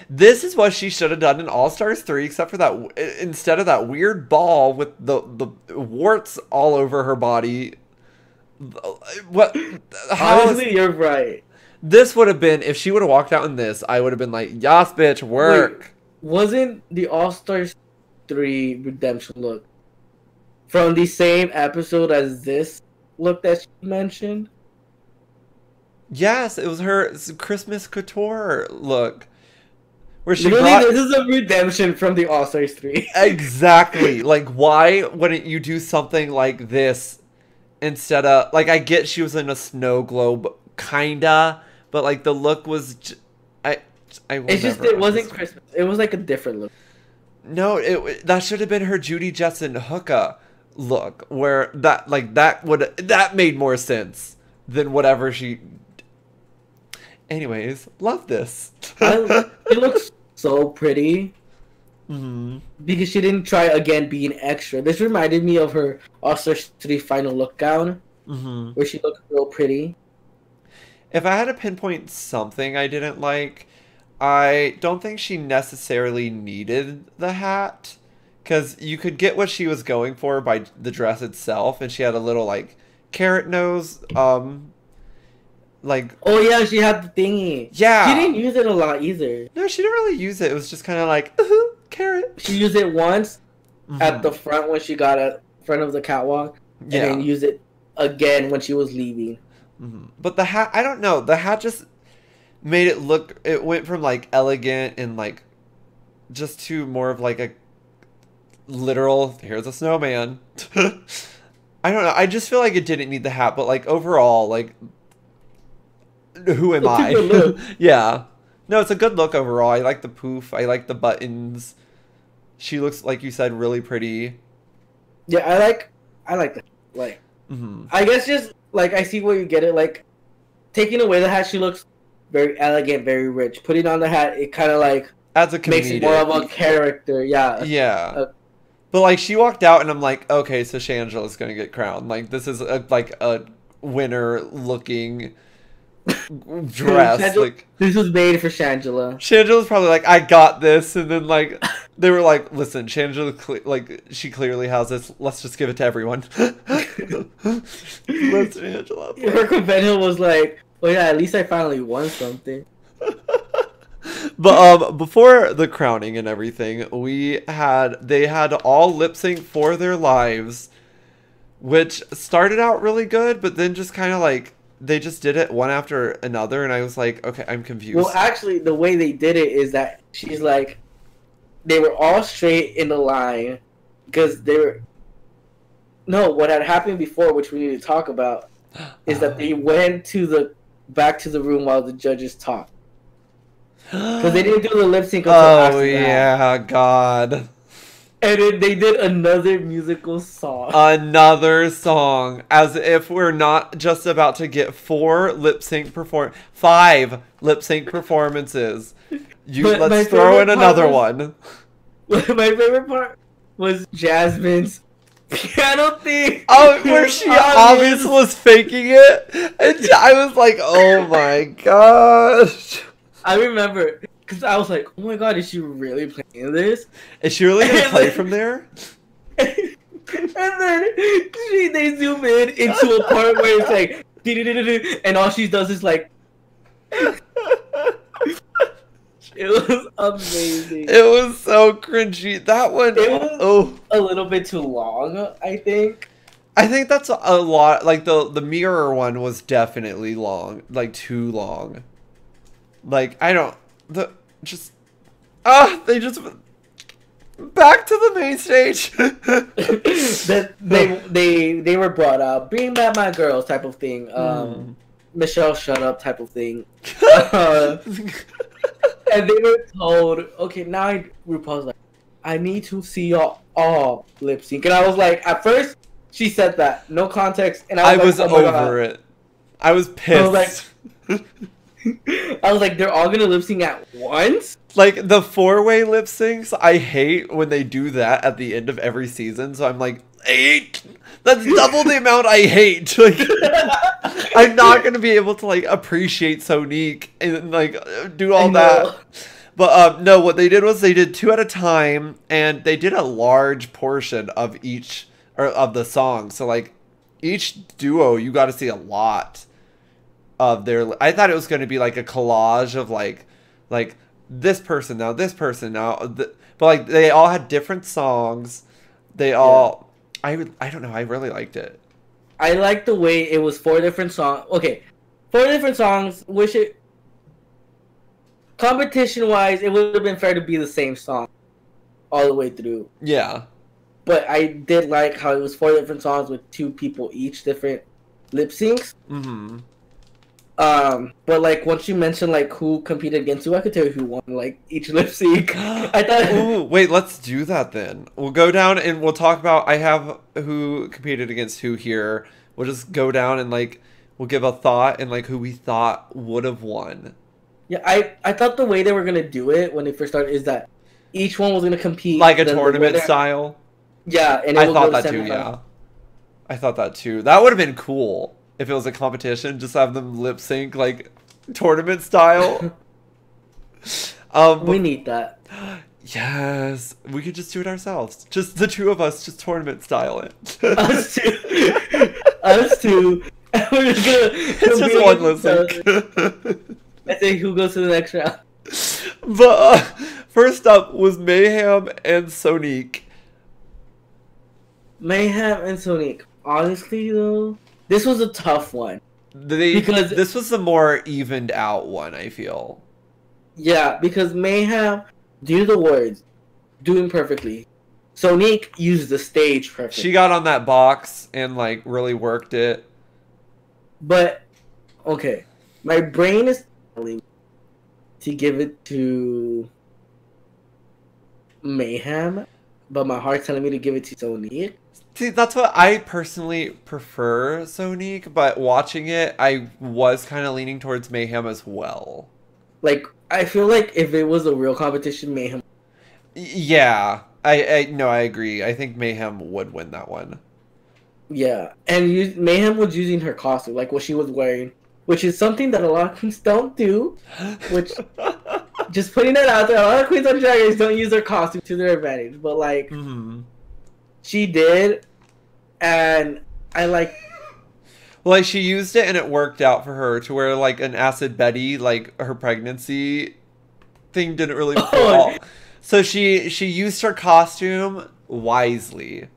This is what she should have done in All Stars 3, except for that instead of that weird ball with the warts all over her body. What? Honestly, you're right. This would have been, if she would have walked out in this, I would have been like, yas, bitch, work. Wait, wasn't the All Stars 3 redemption look from the same episode as this look that she mentioned? Yes, it was her Christmas couture look. Where she this is a redemption from the All Stars 3. Exactly. Like, why wouldn't you do something like this instead of, like, I get she was in a snow globe, kinda, but like the look was, it wasn't Christmas. It was like a different look. No, that should have been her Judy Jetson hookah look, where that made more sense than whatever she. Anyways, love this. It looks so pretty. Mm-hmm. Because she didn't try again being extra. This reminded me of her All-Stars 3 final look gown, where she looked real pretty. If I had to pinpoint something I didn't like, I don't think she necessarily needed the hat, because you could get what she was going for by the dress itself, and she had a little like carrot nose. Like, oh yeah, she had the thingy. Yeah, she didn't use it a lot either. No, she didn't really use it. It was just kind of like carrot. She used it once at the front when she got at front of the catwalk, and then used it again when she was leaving. But the hat, I don't know. The hat just made it look. It went from like elegant and like just to more of like a literal. Here's a snowman. I don't know. I just feel like it didn't need the hat, but like overall, like. Who am I? Yeah. No, it's a good look overall. I like the poof. I like the buttons. She looks, like you said, really pretty. Yeah, I like that. Like, I guess just, like, I see where you get it. Like, taking away the hat, she looks very elegant, very rich. Putting on the hat, it kind of, like, adds a comedic. Makes it more of a character. Yeah. Yeah. But like she walked out, and I'm like, okay, so Shangela's gonna get crowned. Like this is like a winner looking dress. Like this was made for Shangela. Shangela's probably like, I got this, and then like they were like, listen, Shangela, like she clearly has this. Let's just give it to everyone. Let Shangela play. Her companion was like, "Oh yeah, at least I finally won something." But before the crowning and everything, they had all lip sync for their lives, which started out really good, but then just kind of like they just did it one after another, and I was like, okay, I'm confused. Well, actually, the way they did it is that she's like, they were all straight in the line because they were. No, what had happened before, which we need to talk about, is that they went back to the room while the judges talked. Because they didn't do the lip sync until after that. Yeah, God. And then they did another musical song. Another song. As if we're not just about to get 5 lip sync performances. Let's throw in another one. My favorite part was Jasmine's piano thing. Oh, where she obviously was faking it. And I was like, oh my gosh. I remember, because I was like, oh my god, is she really playing this? Is she really going to play from there? And then they zoom in into a part where it's like, and all she does is like, it was amazing. It was so cringy. That one, it was a little bit too long, I think. I think that's a lot. Like the mirror one was definitely long, like too long. Like they just back to the main stage. That they were brought up, bring back my girls type of thing. Michelle, shut up type of thing. And they were told, okay, now RuPaul's like, I need to see y'all all lip sync. And I was like, at first she said that, no context, and I was over it. I was pissed. I was like, they're all gonna lip sync at once? Like, the 4-way lip syncs, I hate when they do that at the end of every season, so I'm like, that's double the amount I hate. Like, I'm not gonna be able to, like, appreciate Sonique and, like, do all that. But, no, what they did was they did 2 at a time, and they did a large portion of each, or of the song, so, like, each duo, you got to see a lot of their. I thought it was going to be like a collage of like this person now, but like they all had different songs. They all, I don't know, I really liked it. I liked the way it was 4 different songs. Okay, 4 different songs. Wish it competition wise, it would have been fair to be the same song all the way through. Yeah, but I did like how it was 4 different songs with 2 people each, different lip syncs. Mm-hmm. But like once you mentioned like who competed against who, I could tell you who won like each lip sync. I thought. Ooh, wait, let's do that then. We'll go down and we'll talk about. I have who competed against who here. We'll just go down and like we'll give a thought and like who we thought would have won. Yeah, I thought the way they were gonna do it when they first started is that each one was gonna compete like a tournament style. Yeah, and I thought that too. Yeah, I thought that too. That would have been cool. If it was a competition, just have them lip sync like tournament style. We need that. Yes, we could just do it ourselves. Just the 2 of us, just tournament style it. Us two. We're just gonna. It's just one lip sync. I think who goes to the next round. But first up was Mayhem and Sonique. Mayhem and Sonique. Honestly, though. This was a tough one. Because this was the more evened out one, I feel. Yeah, because Mayhem, due to the words, doing perfectly. Sonique used the stage perfectly. She got on that box and, like, really worked it. But, okay. My brain is telling me to give it to Mayhem, but my heart's telling me to give it to Sonique. See, that's what I personally prefer, Sonique, but watching it, I was kind of leaning towards Mayhem as well. Like, I feel like if it was a real competition, Mayhem. Yeah. I agree. I think Mayhem would win that one. Yeah, and Mayhem was using her costume, like what she was wearing, which is something that a lot of queens don't do. Which, just putting that out there, a lot of queens on Drag Race don't use their costume to their advantage, but like, she did, and I like. Well, like she used it and it worked out for her to where like an Acid Betty, like her pregnancy thing didn't really fall. So she used her costume wisely.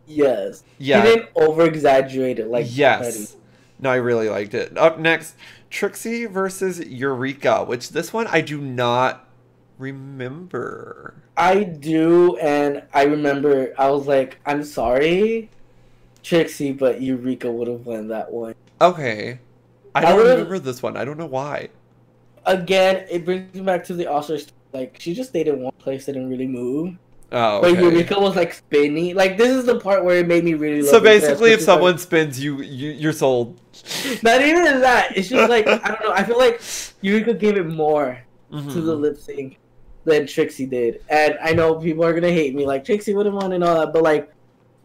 Yes. Yeah. He didn't over exaggerate it like yes. Betty. No, I really liked it. Up next, Trixie versus Eureka, which this one I do not remember. I do, and I remember I was like, I'm sorry, Trixie, but Eureka would have won that one. Okay. I don't remember this one. I don't know why. Again, it brings me back to the All-Stars. Like, she just stayed in one place, didn't really move. Oh, okay. But Eureka was like spinning. Like, this is the part where it made me really love So basically, if someone like, spins, you're sold. Not even that. It's just like, I don't know. I feel like Eureka gave it more to the lip sync than Trixie did. And I know people are going to hate me. Like, Trixie would have won and all that. But, like,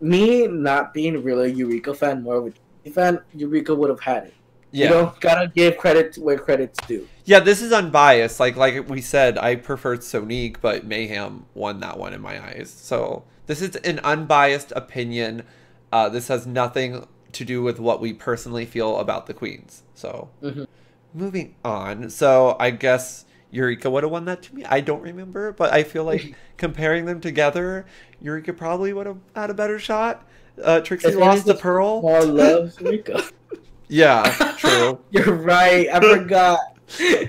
me not being really a Eureka fan, more of a Trixie fan, Eureka would have had it. Yeah. You know, gotta give credit where credit's due. Yeah, this is unbiased. Like we said, I preferred Sonique, but Mayhem won that one in my eyes. So this is an unbiased opinion. This has nothing to do with what we personally feel about the queens. So moving on. So I guess Eureka would have won that to me. I don't remember, but I feel like comparing them together, Eureka probably would have had a better shot. Trixie lost to Pearl. Paul loves Eureka. Yeah, true. You're right. I forgot.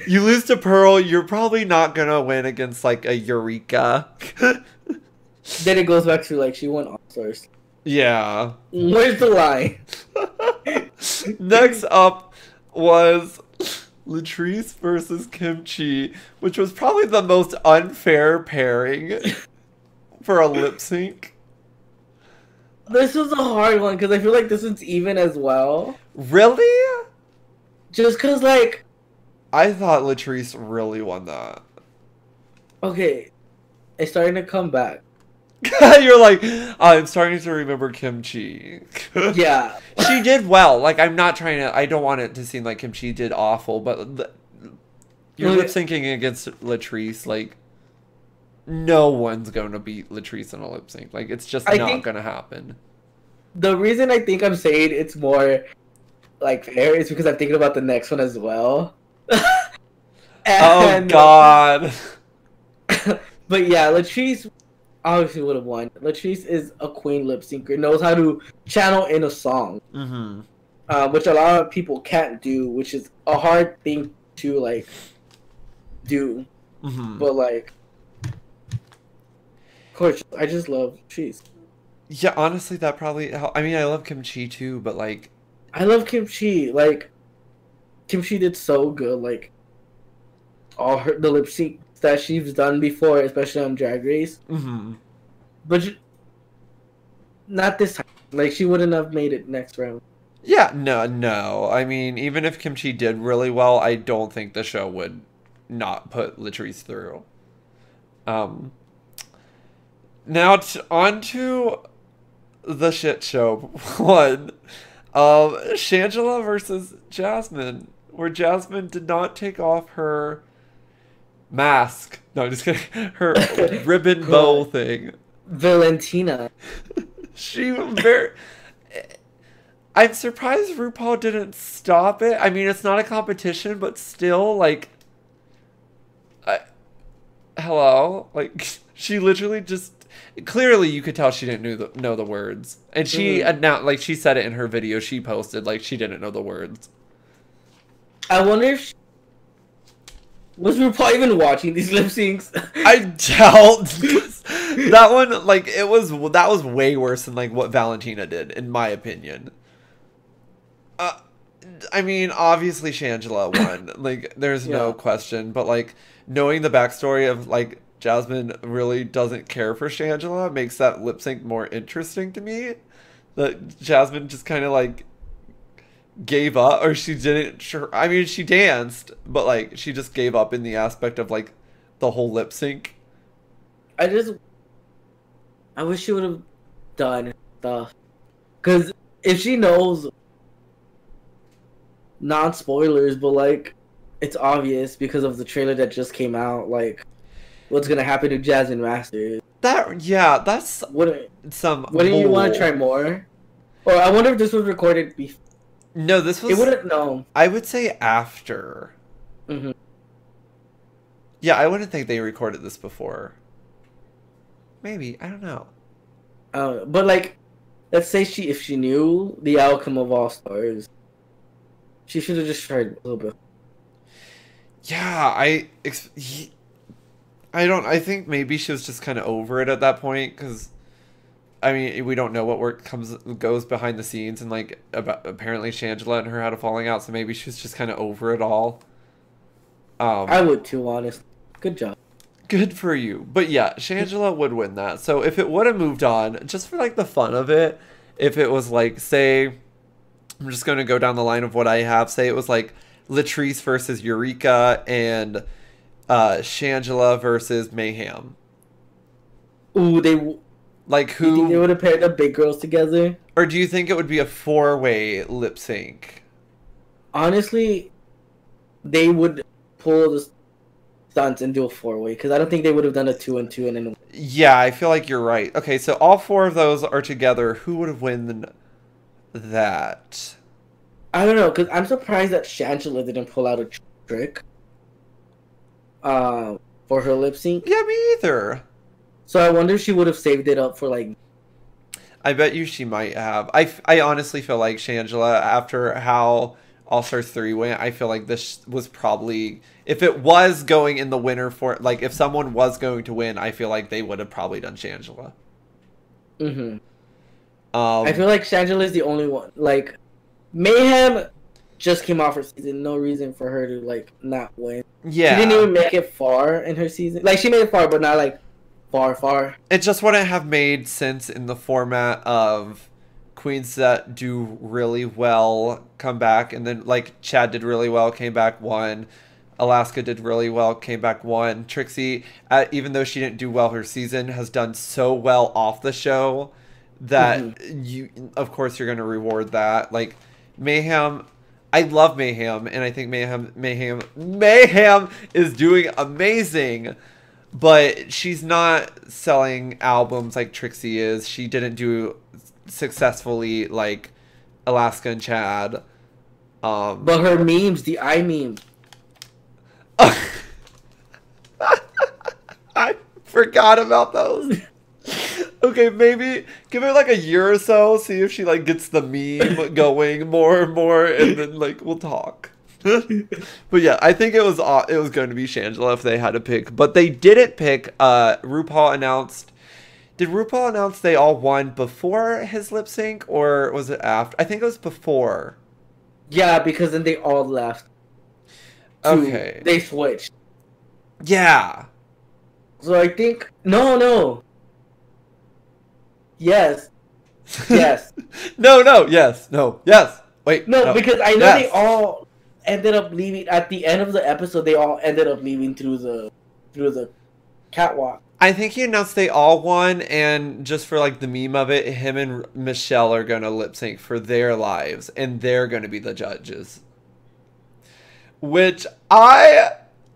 You lose to Pearl, you're probably not gonna win against like a Eureka. Then it goes back to like she won All-Stars. Yeah. Where's the line? Next up was Latrice versus Kimchi, which was probably the most unfair pairing for a lip sync. This was a hard one because I feel like this one's even as well. Really? Just because, like... I thought Latrice really won that. Okay. It's starting to come back. You're like, I'm starting to remember Kimchi. Yeah. She did well. Like, I'm not trying to... I don't want it to seem like Kimchi did awful, but... You're lip syncing against Latrice, like... No one's going to beat Latrice in a lip sync. Like, it's just not going to happen. The reason I think I'm saying it's more, like, fair is because I'm thinking about the next one as well. Oh, God. But yeah, Latrice obviously would have won. Latrice is a queen lip syncer, knows how to channel in a song. Which a lot of people can't do, which is a hard thing to, like, do. But, like... Course, I just love cheese. Yeah, honestly, that probably... I mean, I love Kimchi, too, but, like... I love Kimchi. Like, Kimchi did so good. Like, all the lip syncs that she's done before, especially on Drag Race. But not this time. Like, she wouldn't have made it next round. Yeah, no. I mean, even if Kimchi did really well, I don't think the show would not put Latrice through. Now, on to the shit show one. Shangela versus Jasmine, where Jasmine did not take off her mask. No, I'm just kidding. Her ribbon bow thing. Valentina. I'm surprised RuPaul didn't stop it. I mean, it's not a competition, but still, like... hello? Like, she literally just... Clearly, you could tell she didn't know the words. And she announced, like, she said it in her video she posted, like, she didn't know the words. I wonder if... Was RuPaul even watching these lip syncs? I doubt. That one, like, that was way worse than, like, what Valentina did, in my opinion. I mean, obviously Shangela won. Like, there's no question. But, like, knowing the backstory of, like, Jasmine really doesn't care for Shangela makes that lip sync more interesting to me. That Jasmine just kind of, like, gave up, or she didn't. Sure, I mean, she danced, but, like, she just gave up in the aspect of, like, the whole lip sync. I wish she would have done stuff. Because if she knows, non-spoilers, but like, it's obvious because of the trailer that just came out, like, what's gonna happen to Jasmine Masters. That's some Wouldn't you want to bull. try more? Or I wonder if this was recorded before. No, this was... It wouldn't know. I would say after. Mm-hmm. Yeah, I wouldn't think they recorded this before. Maybe. I don't know. But like, let's say if she knew the outcome of All Stars, she should have just tried a little bit. Yeah, I think maybe she was just kind of over it at that point, because I mean, we don't know what goes behind the scenes, and like apparently Shangela and her had a falling out, so maybe she was just kind of over it all. I would too, honest. Good job. Good for you. But yeah, Shangela would win that. So if it would have moved on, just for like the fun of it, if it was like, say, I'm just going to go down the line of what I have. Say it was like Latrice versus Eureka and Shangela versus Mayhem. Ooh, like who? You think they would have paired the big girls together? Or do you think it would be a 4-way lip sync? Honestly, they would pull the stunts and do a 4-way, because I don't think they would have done a 2-2 and then. Yeah, I feel like you're right. Okay, so all 4 of those are together. Who would have won that? I don't know, because I'm surprised that Shangela didn't pull out a trick for her lip sync. Yeah, me either. So I wonder if she would have saved it up for like. I bet you she might have. I honestly feel like Shangela, after how All Stars 3 went, I feel like this was probably, if it was going in the winner for, like, if someone was going to win, I feel like they would have probably done Shangela. Mm-hmm. I feel like Shangela is the only one. Like, Mayhem just came off her season. No reason for her to, like, not win. Yeah. She didn't even make it far in her season. Like, she made it far, but not, like, far. It just wouldn't have made sense in the format of queens that do really well come back, and then like Chad did really well, came back, won. Alaska did really well, came back, won. Trixie, even though she didn't do well her season, has done so well off the show that you, of course, you're going to reward that. Like Mayhem, I love Mayhem, and I think Mayhem is doing amazing. But she's not selling albums like Trixie is. She didn't do successfully like Alaska and Chad. But her memes, the eye memes. I forgot about those. Okay, maybe give it like a year or so, see if she like gets the meme going more and more, and then like we'll talk. But yeah, I think it was going to be Shangela if they had to pick, but they didn't pick. RuPaul announced. Did RuPaul announce they all won before his lip sync, or was it after? I think it was before. Yeah, because then they all left. Okay. They switched. Yeah. So I think no. Yes. Yes. No. Yes. No. Yes. Wait. No, because I know they all ended up leaving at the end of the episode. They all ended up leaving through the catwalk. I think he announced they all won, and just for like the meme of it, him and Michelle are going to lip sync for their lives, and they're going to be the judges. Which I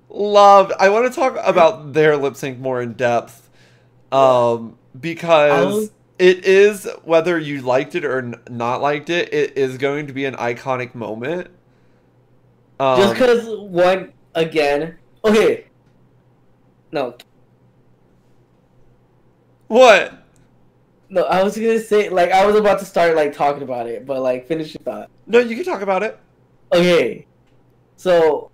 loved. I want to talk about their lip sync more in depth, because it is, whether you liked it or not liked it, it is going to be an iconic moment. Just because one again. Okay. No. What? No, I was gonna say, like, I was about to start like talking about it, but like finish your thought. No, you can talk about it. Okay. So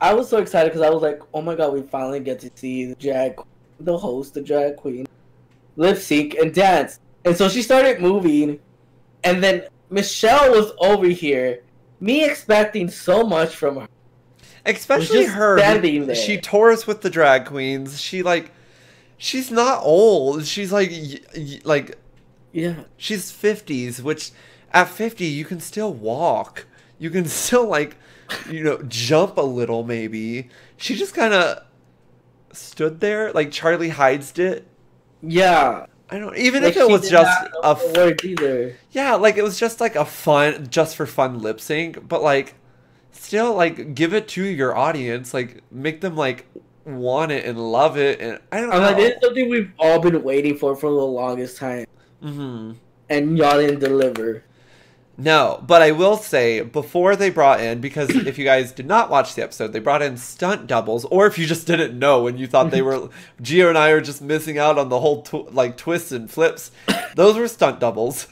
I was so excited because I was like, oh my god, we finally get to see the host, the drag queen, lip sync and dance. And so she started moving, and then Michelle was over here, me expecting so much from her. Especially her. Standing there. She tours with the drag queens. She's not old. She's like yeah. She's 50s, which at 50 you can still walk. You can still like, jump a little maybe. She just kind of stood there like Charlie Hides did. Yeah. I don't even Like if it she was did just not know the words either. yeah, like it was just like a fun, just for fun lip sync, but like still like give it to your audience, like make them like want it and love it, and I don't I'm like, this is know. something we've all been waiting for the longest time, Hmm. and y'all didn't deliver. No, but I will say before they brought in, because if you guys did not watch the episode, they brought in stunt doubles, or if you just didn't know and you thought they were, Gio and I are just missing out on the whole like twists and flips, those were stunt doubles.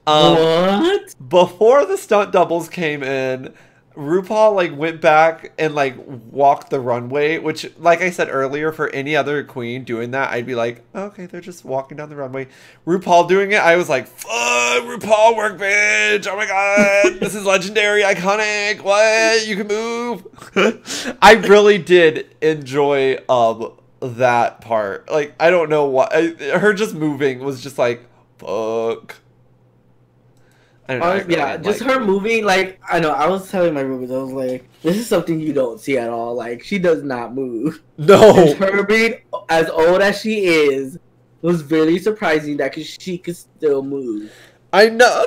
What? Before the stunt doubles came in, RuPaul like went back and like walked the runway, which like I said earlier, for any other queen doing that, I'd be like, okay, they're just walking down the runway. RuPaul doing it, I was like, fuck, RuPaul work, bitch. Oh my god, this is legendary, iconic. What? You can move. I really did enjoy that part. Like, I don't know what her just moving was just like, fuck. I don't know, I really Yeah, just her moving. Like, I know. I was telling my roommates, I was like, "This is something you don't see at all. Like, she does not move." No. And her being as old as she is was really surprising that she could still move. I know.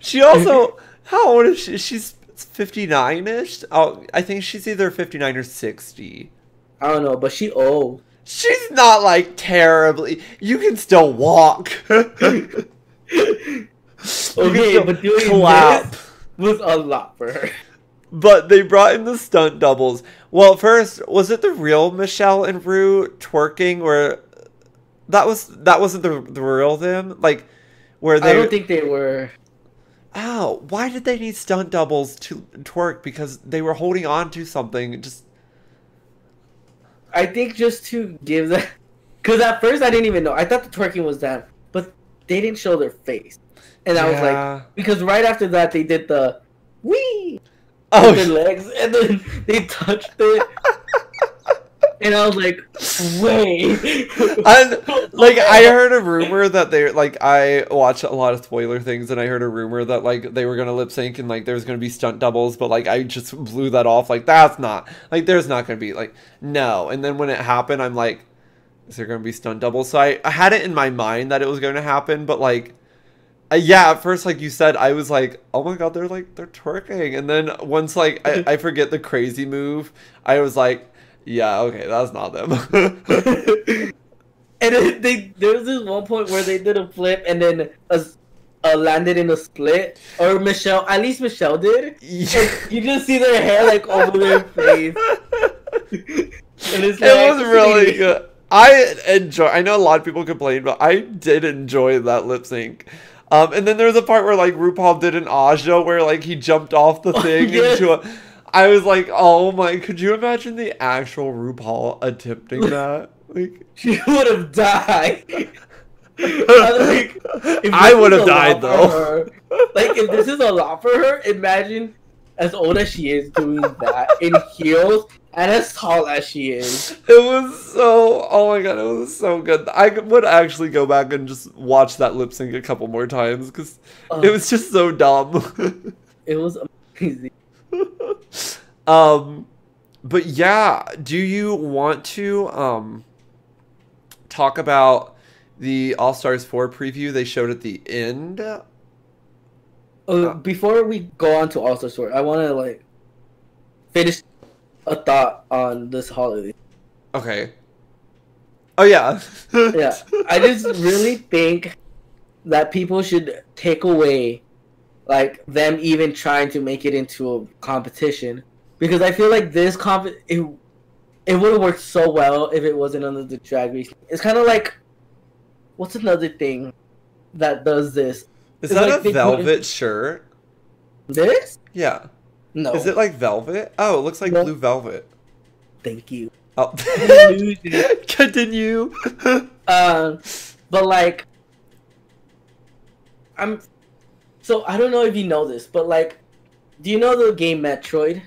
She also, how old is she? She's 59-ish. Oh, I think she's either 59 or 60. I don't know, but she old. She's not like terribly. You can still walk. Okay, but doing this was a lot for her. But they brought in the stunt doubles. Well, first, was it the real Michelle and Rue twerking, or that wasn't the real them? Like, where they? I don't think they were. Oh, why did they need stunt doubles to twerk? Because they were holding on to something. Just. I think just to give that, because at first I didn't even know. I thought the twerking was that, but they didn't show their face. And I was like, because right after that they did the wee with their legs, and then they touched it, and I was like, wait. And like I heard a rumor that they like I watch a lot of spoiler things, and I heard a rumor that like they were gonna lip sync and like there was gonna be stunt doubles, but like I just blew that off. Like that's not like there's not gonna be like no. And then when it happened, I'm like, is there gonna be stunt doubles? So I had it in my mind that it was going to happen, but like. Yeah, at first, like you said, I was like, "Oh my god, they're twerking," and then once like I forget the crazy move, I was like, "Yeah, okay, that's not them." And then there was this one point where they did a flip and then landed in a split, or Michelle, at least Michelle did. Yeah. And you just see their hair like over their face, and it's like, It was really good. I know a lot of people complain, but I did enjoy that lip sync. And then there was a part where like RuPaul did an Aja where like he jumped off the thing into a. I was like, oh my! Could you imagine the actual RuPaul attempting that? Like she would have died. I would have died though. Like if this is a lot for her, imagine as old as she is doing that in heels. And as tall as she is. It was so, oh my god, it was so good. I would actually go back and just watch that lip sync a couple more times because it was just so dumb. It was amazing. But yeah, do you want to talk about the All Stars 4 preview they showed at the end? Before we go on to All Stars 4, I want to like finish a thought on this holiday. Okay. Oh yeah. Yeah, I just really think that people should take away like them even trying to make it into a competition, because I feel like this it would have worked so well if it wasn't under the Drag Race. It's kind of like, what's another thing that does this? Is that like a velvet shirt? This? Yeah. No. Is it like velvet? Oh, it looks like blue velvet. Thank you. Oh. Continue. But like, so I don't know if you know this, but like, do you know the game Metroid?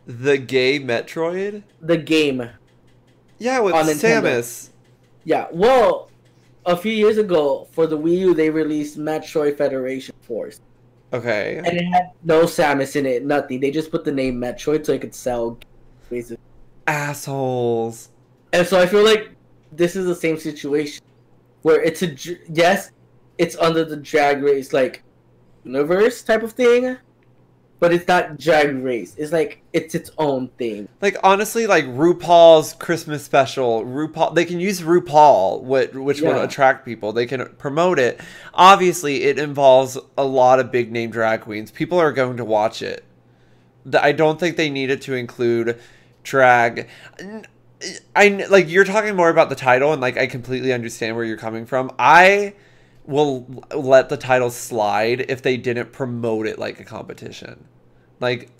The gay Metroid? The game. Yeah, with Samus. Yeah, well, a few years ago for the Wii U, they released Metroid Federation Force. Okay. And it had no Samus in it, nothing. They just put the name Metroid so it could sell, basically. Assholes. And so I feel like this is the same situation where it's yes, it's under the Drag Race like universe type of thing, but it's not Drag Race. It's like it's its own thing. Like honestly, like RuPaul's Christmas special, RuPaul, they can use RuPaul, which will attract people. They can promote it. Obviously, it involves a lot of big name drag queens. People are going to watch it. I don't think they needed to include drag. I like you're talking more about the title, and like I completely understand where you're coming from. I will let the title slide if they didn't promote it like a competition. Like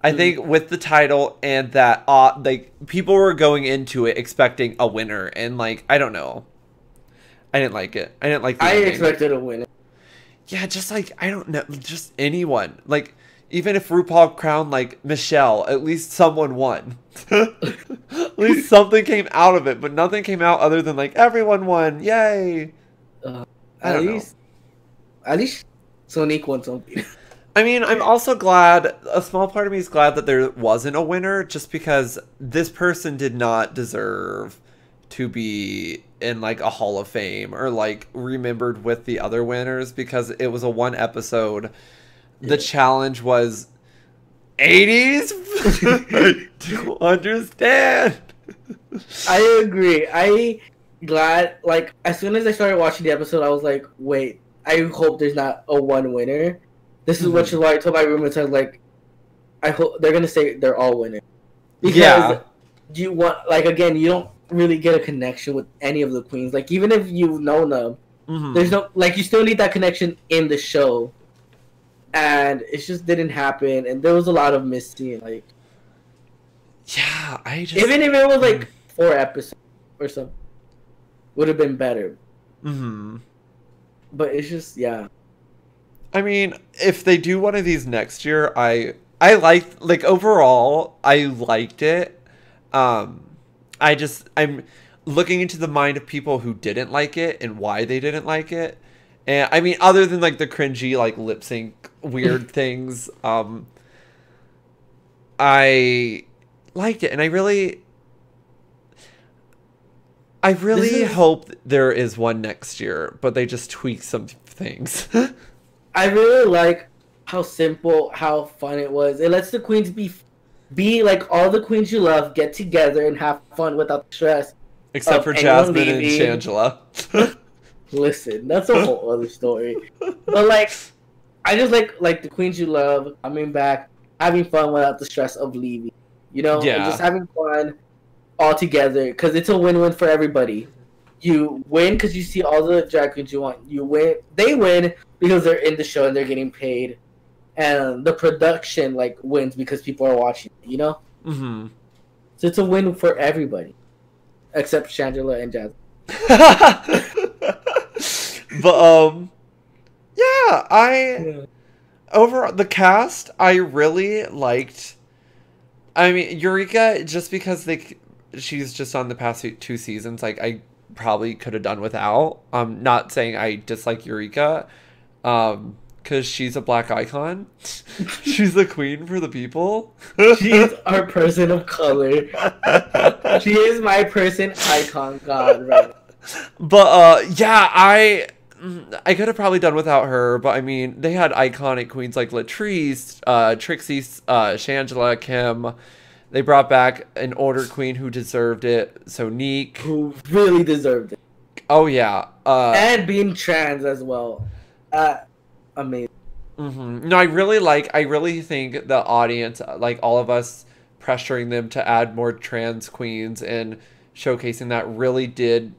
I think with the title and that like people were going into it expecting a winner, and like I don't know. I didn't like it. I didn't like the ending. Expected a winner. Yeah, just like I don't know, just anyone. Like even if RuPaul crowned like Michelle, at least someone won. At least something came out of it, but nothing came out other than like everyone won. Yay. At least Sonic won something. I mean, I'm also glad, a small part of me is glad that there wasn't a winner, just because this person did not deserve to be in like a Hall of Fame or like remembered with the other winners, because it was a one episode. The challenge was 80s. I do understand. I agree. Glad, like, as soon as I started watching the episode, I was like, wait, I hope there's not a one winner. This is which is why I told my roommates, I was like, I hope they're gonna say they're all winners. Because you want, like, again, you don't really get a connection with any of the queens. Like, even if you've known them, there's no, like, you still need that connection in the show. And it just didn't happen, and there was a lot of missing, like... Yeah, I just... Even if it was, like, 4 episodes or something, would have been better. But it's just, yeah. I mean, if they do one of these next year, I like, overall, I liked it. I'm looking into the mind of people who didn't like it and why they didn't like it. And I mean, other than like the cringy, like lip sync weird things, I liked it, and I really hope there is one next year, but they just tweak some things. I really like how simple, how fun it was. It lets the queens be like all the queens you love, get together and have fun without the stress. Except for Jasmine and Shangela. Listen, that's a whole other story. But like, I just like the queens you love coming back, having fun without the stress of leaving. You know, and just having fun all together, because it's a win-win for everybody. You win because you see all the drag queens you want. You win, they win because they're in the show and they're getting paid, and the production like wins because people are watching. You know, so it's a win for everybody, except Shangela and Jasmine. But over the cast, I really liked. I mean, Eureka, just because she's just on the past 2 seasons, like I probably could have done without. I'm not saying I dislike Eureka, because she's a black icon. She's the queen for the people. She's our person of color. She is my person icon. God, right. But yeah, I could have probably done without her, but I mean, they had iconic queens like Latrice, Trixie, Shangela, Kim. They brought back an older queen who deserved it, Sonique. Who really deserved it. Oh, yeah. And being trans as well. Amazing. No, I really think the audience, like all of us pressuring them to add more trans queens and showcasing that really did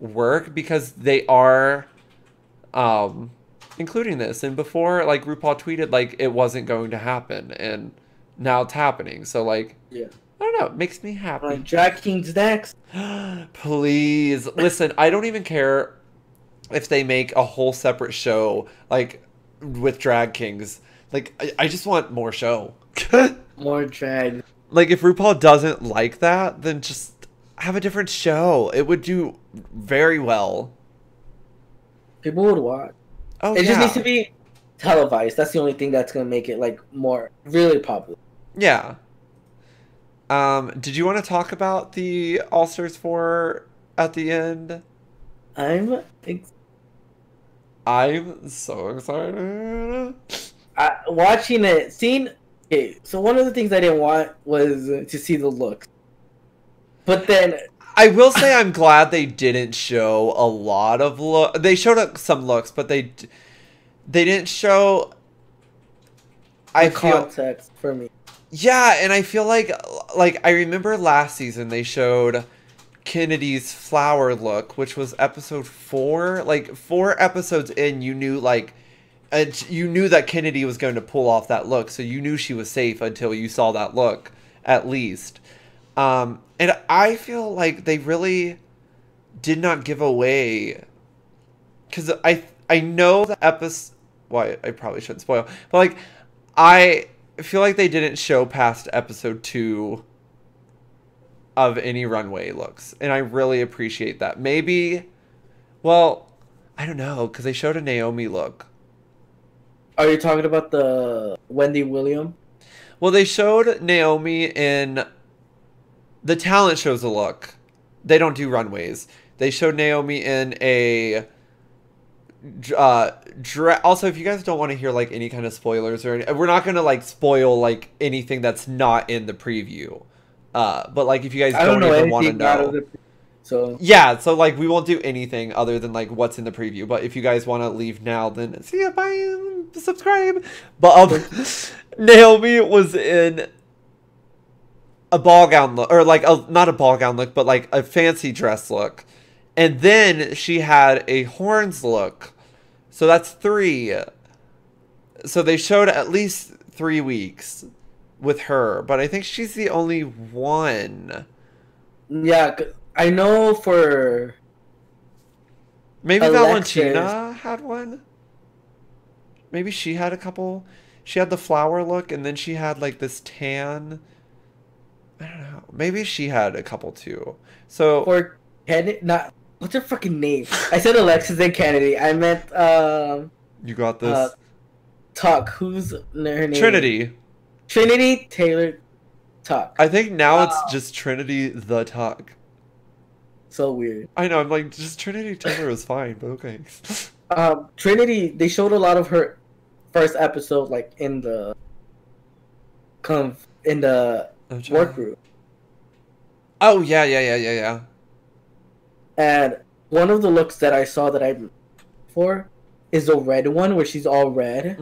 work, because they are including this. And before, like, RuPaul tweeted like it wasn't going to happen, and now it's happening. So like, yeah, I don't know, it makes me happy. Like, drag kings next. Please listen, I don't even care if they make a whole separate show like with drag kings. Like, I just want more show. More drag. Like, if RuPaul doesn't like that, then just have a different show. It would do very well. People would watch. Oh, it just needs to be televised. That's the only thing that's gonna make it like more really popular. Yeah. Did you want to talk about the All-Stars 4 at the end. I'm I'm so excited. watching it. Seeing. Okay, so one of the things I didn't want was to see the looks, but then I will say I'm glad they didn't show a lot of look. They showed some looks, but they didn't show. I the feel context for me. yeah, and I feel like I remember last season they showed Kennedy's flower look, which was episode 4. Like 4 episodes in, you knew you knew that Kennedy was going to pull off that look, so you knew she was safe until you saw that look, at least. And I feel like they really did not give away, because I know the episode. Well, I probably shouldn't spoil, but like I feel like they didn't show past episode 2 of any runway looks, and I really appreciate that. Maybe, well, I don't know, because they showed a Naomi look. Are you talking about the Wendy William? Well, they showed Naomi in the talent shows a look. They don't do runways. They showed Naomi in a also, if you guys don't want to hear like any kind of spoilers or we're not gonna like spoil like anything that's not in the preview. But like if you guys don't even want to know, so yeah, so like we won't do anything other than like what's in the preview. But if you guys want to leave now, then see ya, bye, subscribe. But Naomi was in a ball gown look, or like not a ball gown look, but like a fancy dress look, and then she had a horns look. So that's 3. So they showed at least 3 weeks with her, but I think she's the only one. Yeah, I know for Maybe Alexis. Valentina had one. Maybe she had a couple. She had the flower look, and then she had like this tan. I don't know. Maybe she had a couple too. So for Kennedy, not what's her fucking name? I said Alexis and Kennedy. I meant you got this. Tuck. Who's her name? Trinity. Trinity Taylor Tuck. I think now it's just Trinity the Tuck. So weird. I know. I'm like, just Trinity Taylor is fine, but okay. Trinity. They showed a lot of her first episode, like in the workroom. Oh yeah. And one of the looks that I saw that I'm for is the red one where she's all red.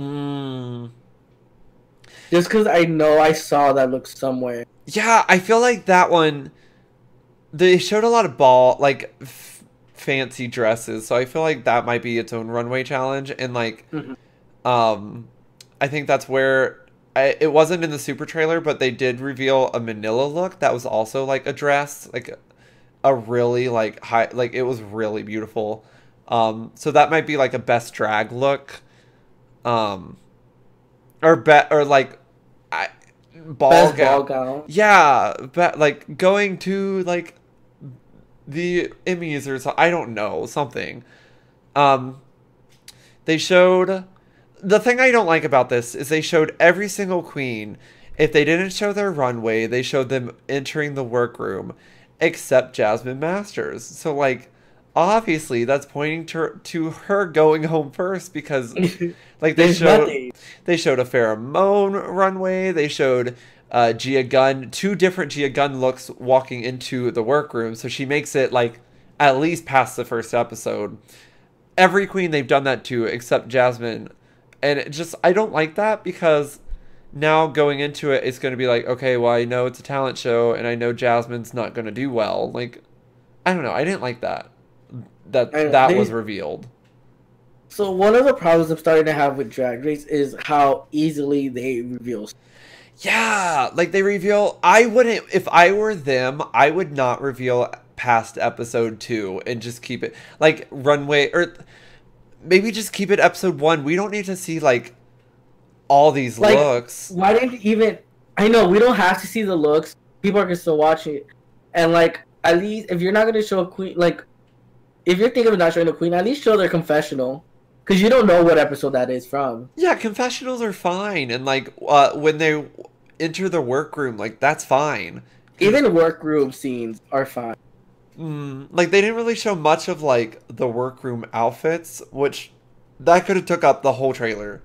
Just because I know I saw that look somewhere. Yeah, I feel like that one. They showed a lot of fancy dresses, so I feel like that might be its own runway challenge. And like, I think that's where it wasn't in the super trailer, but they did reveal a Manila look that was also like a dress, like a really like high, like it was really beautiful. So that might be like a best drag look, or like ball gown. Yeah, but like going to like the Emmys or something. I don't know, something. They showed. The thing I don't like about this is they showed every single queen. If they didn't show their runway, they showed them entering the workroom, except Jasmine Masters. So like, obviously that's pointing to her going home first, because like they showed a pheromone runway. They showed Gia Gunn, 2 different Gia Gunn looks walking into the workroom. So she makes it like at least past the first episode. Every queen they've done that to except Jasmine. And it just, I don't like that, because now going into it, it's going to be like, okay, well, I know it's a talent show, and I know Jasmine's not going to do well. Like, I don't know. I didn't like that. That was revealed. So one of the problems I'm starting to have with Drag Race is how easily they reveal. Yeah, like they reveal. I wouldn't, if I were them, I would not reveal past episode 2 and just keep it like runway, or maybe just keep it episode 1. We don't need to see like all these looks. Why didn't even? I know we don't have to see the looks. People are still watching it, and like at least if you're not gonna show a queen, like if you're thinking of not showing the queen, at least show their confessional, because you don't know what episode that is from. Yeah, confessionals are fine, and like when they enter the workroom, like that's fine. Even workroom scenes are fine. Like they didn't really show much of like the workroom outfits, which that could have took up the whole trailer.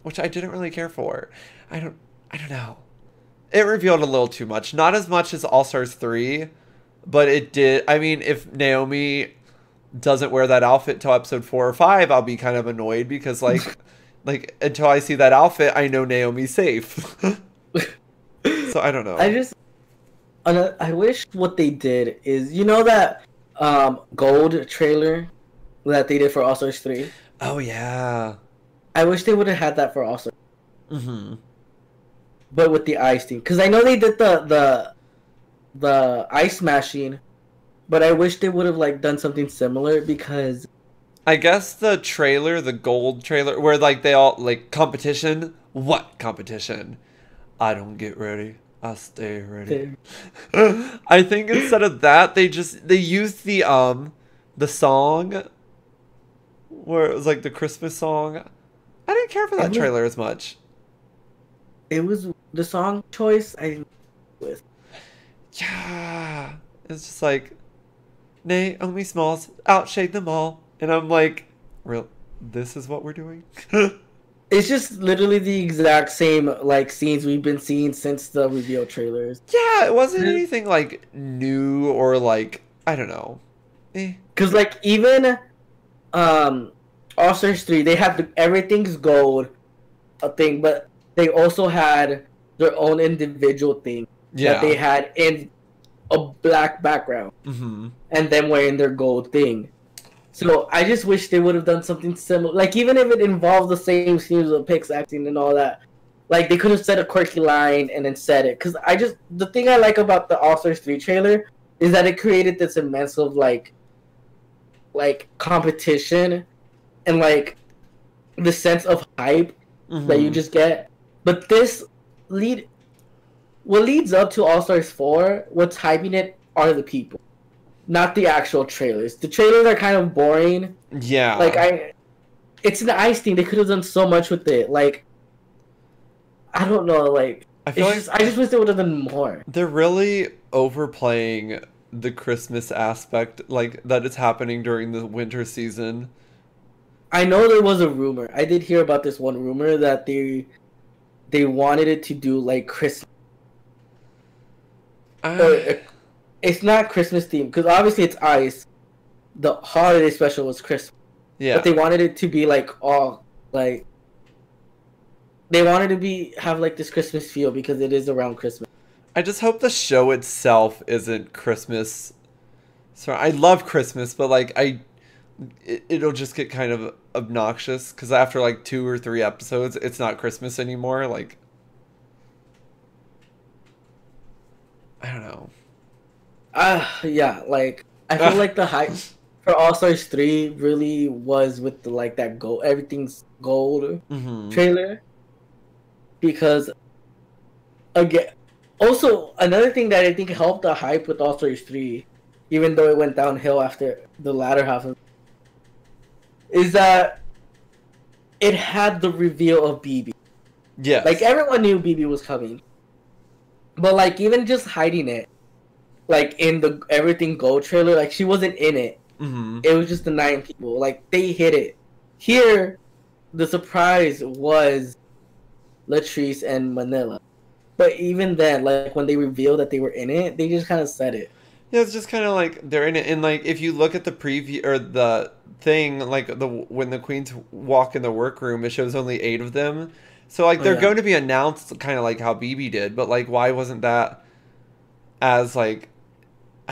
Which I didn't really care for. I don't know. It revealed a little too much. Not as much as All Stars 3, but it did. I mean, if Naomi doesn't wear that outfit till episode 4 or 5, I'll be kind of annoyed because like like until I see that outfit, I know Naomi's safe. So I don't know. I wish what they did is, you know that gold trailer that they did for All Stars 3? Oh yeah. I wish they would have had that for All Stars. Mm-hmm. But with the ice team, because I know they did the ice smashing, but I wish they would have like done something similar because I guess the trailer, the gold trailer, where like they all like competition. What competition? I don't get ready. I stay ready. I think instead of that, they used the song where it was like the Christmas song. I didn't care for that trailer as much. It was the song choice I didn't with. Yeah, it's just like Naomi Smalls outshade them all, and I'm like, real. This is what we're doing. It's just literally the exact same like scenes we've been seeing since the reveal trailers. Yeah, it wasn't anything like new or like I don't know. Cause like even All Stars 3, they had everything's gold a thing, but they also had their own individual thing that they had in a black background, and them wearing their gold thing. So I just wish they would have done something similar. Like even if it involved the same scenes of Pix acting and all that, like they could have said a quirky line and then said it. Cause the thing I like about the All Stars 3 trailer is that it created this immense of like competition and like the sense of hype that you just get. But what leads up to All Stars 4, what's hyping it are the people, not the actual trailers. The trailers are kind of boring. Yeah. Like it's an ice thing. They could have done so much with it. Like I don't know. Like I just wish they would have done more. They're really overplaying the Christmas aspect, like that is happening during the winter season. I know there was a rumor. I did hear about this one rumor that they wanted it to do like Christmas. It's not Christmas themed because obviously it's ice. The holiday special was Christmas. Yeah. But they wanted it to be like all like they wanted to have like this Christmas feel because it is around Christmas. I just hope the show itself isn't Christmas. So I love Christmas, but like it'll just get kind of obnoxious because after like 2 or 3 episodes, it's not Christmas anymore. Like I don't know. Yeah, like I feel like the hype for All Stars 3 really was with the like that gold, everything's gold trailer. Because again, also another thing that I think helped the hype with All Stars 3, even though it went downhill after the latter half of is that it had the reveal of BB. Yeah. Like everyone knew BB was coming. But like even just hiding it, like in the Everything Gold trailer, like she wasn't in it. It was just the 9 people. Like they hid it. Here, the surprise was Latrice and Manila. But even then, like when they revealed that they were in it, they just kind of said it. Yeah, it's just kind of like they're in it, and like if you look at the preview or the thing, like when the queens walk in the workroom, it shows only 8 of them. So like they're going to be announced kind of like how BB did, but like why wasn't that as like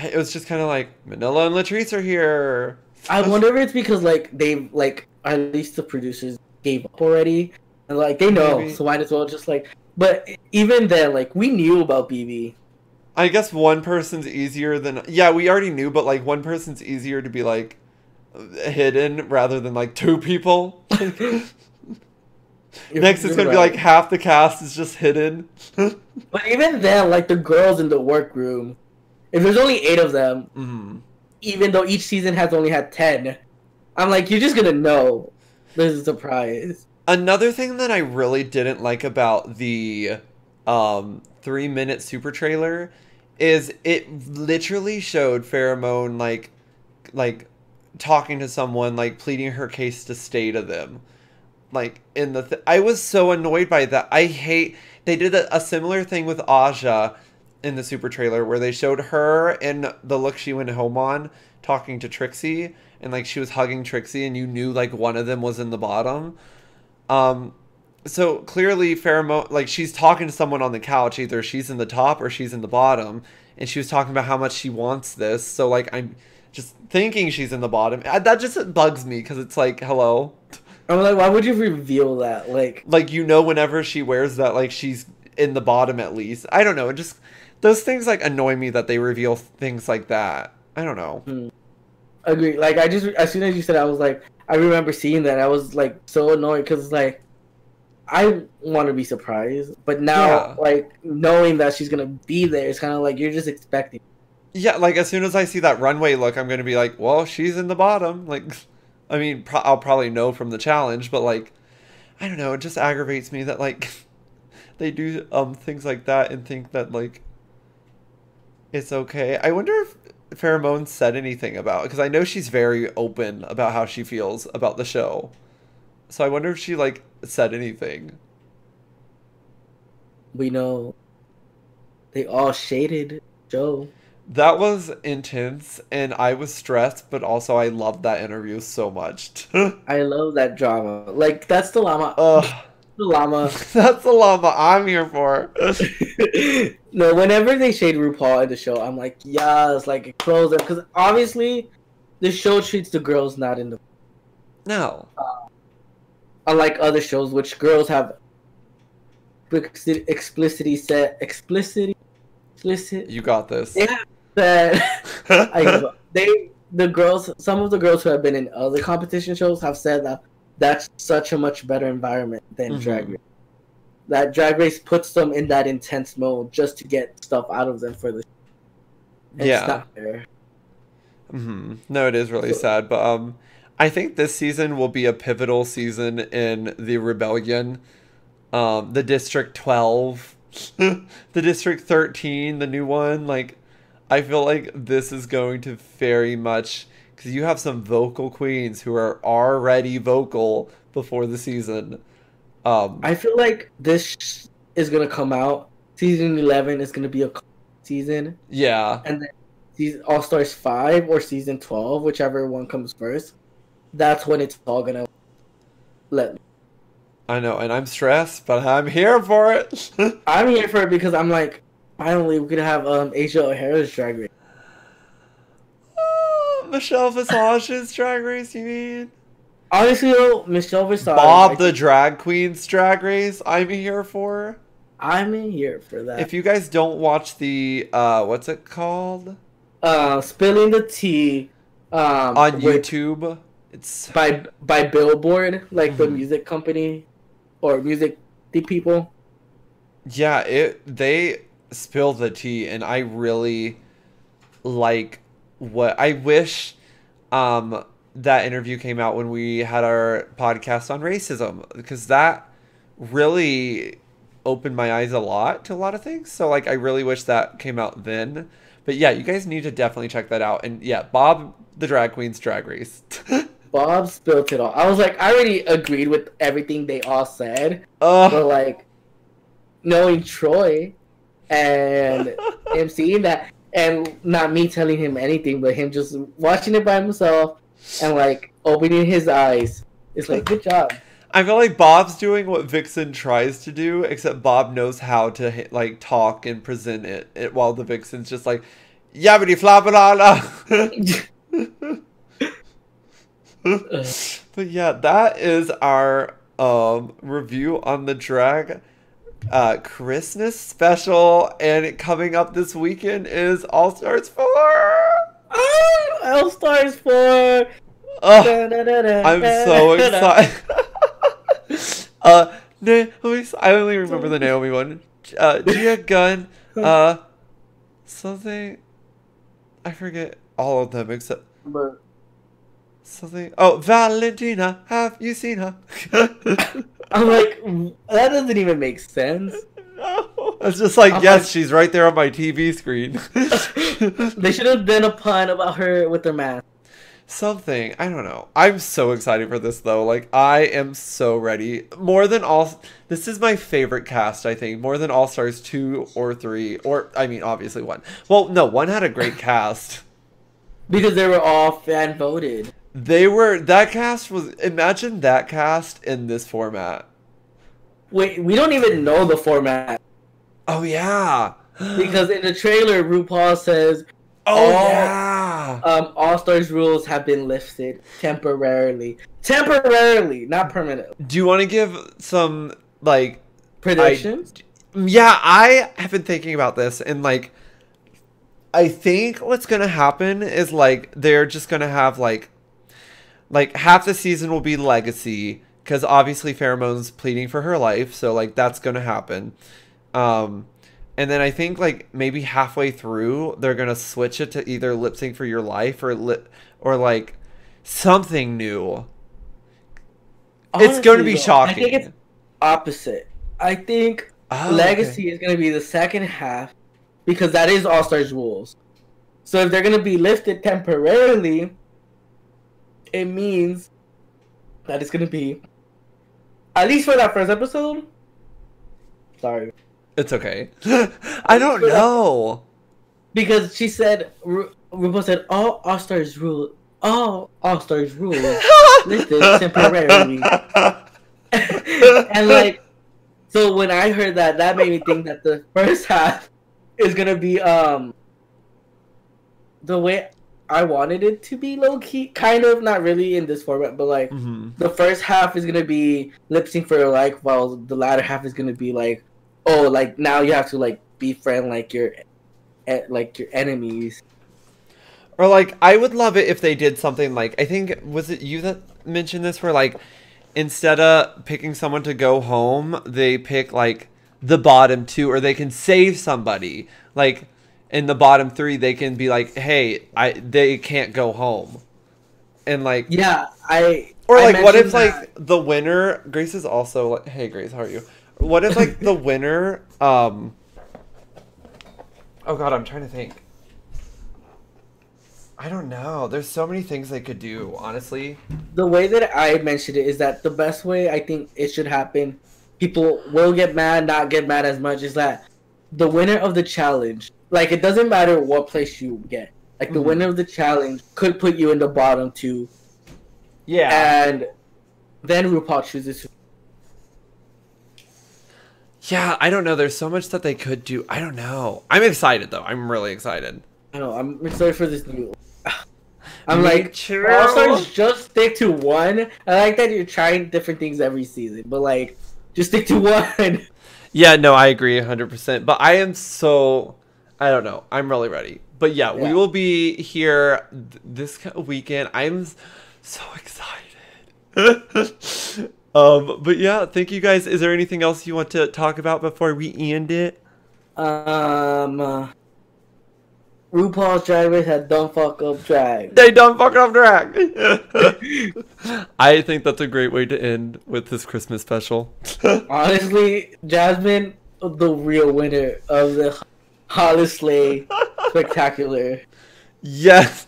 it was just kind of like Manila and Latrice are here. I wonder if it's because like they like at least the producers gave up already and like they know, maybe. So might as well just like. But even then, like we knew about BB. I guess one person's easier than we already knew, but like one person's easier to be like hidden rather than like 2 people. Next, it's gonna be like half the cast is just hidden. But even then, like the girls in the workroom, if there's only 8 of them, even though each season has only had 10, I'm like, you're just gonna know there's a surprise. Another thing that I really didn't like about the 3-minute super trailer is it literally showed Pheromone like talking to someone, like pleading her case to stay to them. Like in the I was so annoyed by that. I hate they did a similar thing with Aja in the super trailer where they showed her in the look she went home on talking to Trixie, and like she was hugging Trixie and you knew like one of them was in the bottom. So clearly Pheromone, like she's talking to someone on the couch, either she's in the top or she's in the bottom, and she was talking about how much she wants this. So like I'm just thinking she's in the bottom. That just bugs me because it's like, hello. I'm like, why would you reveal that? Like, Whenever she wears that, like she's in the bottom at least. I don't know. It just those things like annoy me that they reveal things like that. I don't know. Agree. Like I just as soon as you said it, I was like, I remember seeing that. I was like so annoyed because like I want to be surprised, but now like knowing that she's gonna be there, it's kind of like you're just expecting. Yeah, like as soon as I see that runway look, I'm gonna be like, well, she's in the bottom. Like, I mean, I'll probably know from the challenge, but like, I don't know. It just aggravates me that like they do things like that and think that like it's okay. I wonder if Pheromone said anything about it, because I know she's very open about how she feels about the show. So I wonder if she like said anything. We know they all shaded Joe. That was intense, and I was stressed, but also I loved that interview so much. I love that drama. Like that's the llama. The llama. That's the llama I'm here for. No, whenever they shade RuPaul in the show, I'm like, yes, like it close them, because obviously the show treats the girls not in the. No. Unlike other shows, which girls have explicit. You got this. Yeah, that the girls, some of the girls who have been in other competition shows have said that that's such a much better environment than Drag Race. That Drag Race puts them in that intense mode just to get stuff out of them for the. It's not fair. No, it is really sad, but I think this season will be a pivotal season in the rebellion. The District 12, the District 13, the new one. Like, I feel like this is going to very much, because you have some vocal queens who are already vocal before the season. I feel like this is gonna come out. Season 11 is gonna be a season. Yeah. And then season All Stars 5 or season 12, whichever one comes first. That's when it's all gonna let me. I know, and I'm stressed, but I'm here for it. I'm here for it because I'm like, finally we're gonna have Asia O'Hara's Drag Race. Michelle Visage's Drag Race, you mean? Honestly though, Michelle Visage, Bob the Drag Queen's Drag Race, I'm here for. I'm in here for that. If you guys don't watch the what's it called? Spilling the Tea. On YouTube. It's by Billboard, like the music company or music people. Yeah, they spill the tea, and I really like what I wish that interview came out when we had our podcast on racism, because that really opened my eyes a lot to a lot of things. So like I really wish that came out then. But yeah, you guys need to definitely check that out. And yeah, Bob the Drag Queen's Drag Race. Bob spilled it all. I was like, I already agreed with everything they all said. But like, knowing Troy and him seeing that, and not me telling him anything, but him just watching it by himself and like opening his eyes, it's like, good job. I feel like Bob's doing what Vixen tries to do, except Bob knows how to like talk and present it while the Vixen's just like, yabbity flabba. But yeah, that is our review on the Drag Christmas special, and coming up this weekend is All Stars 4. All Stars 4. I'm so excited. Naomi, I only remember the Naomi one. Gia Gunn, something. I forget all of them except. Something. Oh, Valentina, have you seen her? I'm like, that doesn't even make sense. No. It's just like, I'm yes, like, she's right there on my TV screen. they should have done a pun about her with her mask. Something. I don't know. I'm so excited for this, though. Like, I am so ready. More than all... This is my favorite cast, I think. More than All-Stars 2 or 3. Or, I mean, obviously 1. Well, no, 1 had a great cast. Because they were all fan voted. They were... That cast was... Imagine that cast in this format. Wait, we don't even know the format. Oh, yeah. Because in the trailer, RuPaul says, yeah. All-Stars rules have been lifted temporarily. Temporarily, not permanently. Do you want to give some, like... Predictions? Yeah, I have been thinking about this, and, like... I think what's gonna happen is, like, they're just gonna have, like half the season will be Legacy, because obviously Pheromone's pleading for her life, so, like, that's gonna happen. And then I think, like, maybe halfway through, they're gonna switch it to either Lip Sync for Your Life or like, something new. Honestly, it's gonna be shocking. I think it's opposite. I think Legacy is gonna be the second half, because that is All-Stars rules. So if they're gonna be lifted temporarily, it means that it's gonna be, at least for that first episode. Sorry. It's okay. I don't know. Because she said, RuPaul said, all All-Stars rules lifted temporarily. And, like, so when I heard that, that made me think that the first half is gonna be the way I wanted it to be, low key, kind of, not really in this format, but like the first half is gonna be lip sync for your life, while the latter half is gonna be like, oh, like now you have to like befriend like your enemies. Or like, I would love it if they did something like, I think, was it you that mentioned this, where like instead of picking someone to go home, they pick like the bottom 2, or they can save somebody. Like in the bottom 3, they can be like, hey, they can't go home. And like, yeah, or like, what if like the winner, Grace is also like, hey Grace, how are you? What if like the winner, oh god, I'm trying to think. I don't know. There's so many things they could do, honestly. The way that I mentioned it is that the best way I think it should happen, people will get mad, not get mad as much, is that the winner of the challenge, like, it doesn't matter what place you get. Like, the winner of the challenge could put you in the bottom 2. Yeah. And then RuPaul chooses. Yeah, I don't know. There's so much that they could do. I don't know. I'm excited, though. I'm really excited. I know. I'm excited for this new. I'm Me like, too. All-Stars, just stick to one. I like that you're trying different things every season, but like, just stick to one. Yeah, no, I agree 100%. But I am so, I don't know. I'm really ready. But yeah, we will be here this weekend. I'm so excited. But yeah, thank you guys. Is there anything else you want to talk about before we end it? RuPaul's Drag Race had Don't Fuck Up Drag. They don't fuck up drag. I think that's a great way to end with this Christmas special. Honestly, Jasmine, the real winner of the Hollis-Slay Spectacular. Yes.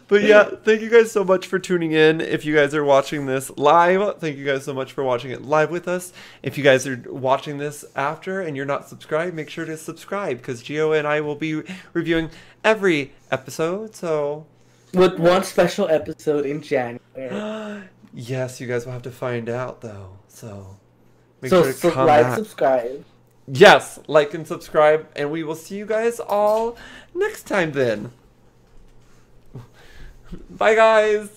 But yeah, thank you guys so much for tuning in. If you guys are watching this live, thank you guys so much for watching it live with us. If you guys are watching this after and you're not subscribed, make sure to subscribe, because Gio and I will be reviewing every episode. So with one special episode in January. Yes, you guys will have to find out though. So make sure to come like, back. subscribe. Yes, like and subscribe, and we will see you guys all next time then. Bye, guys.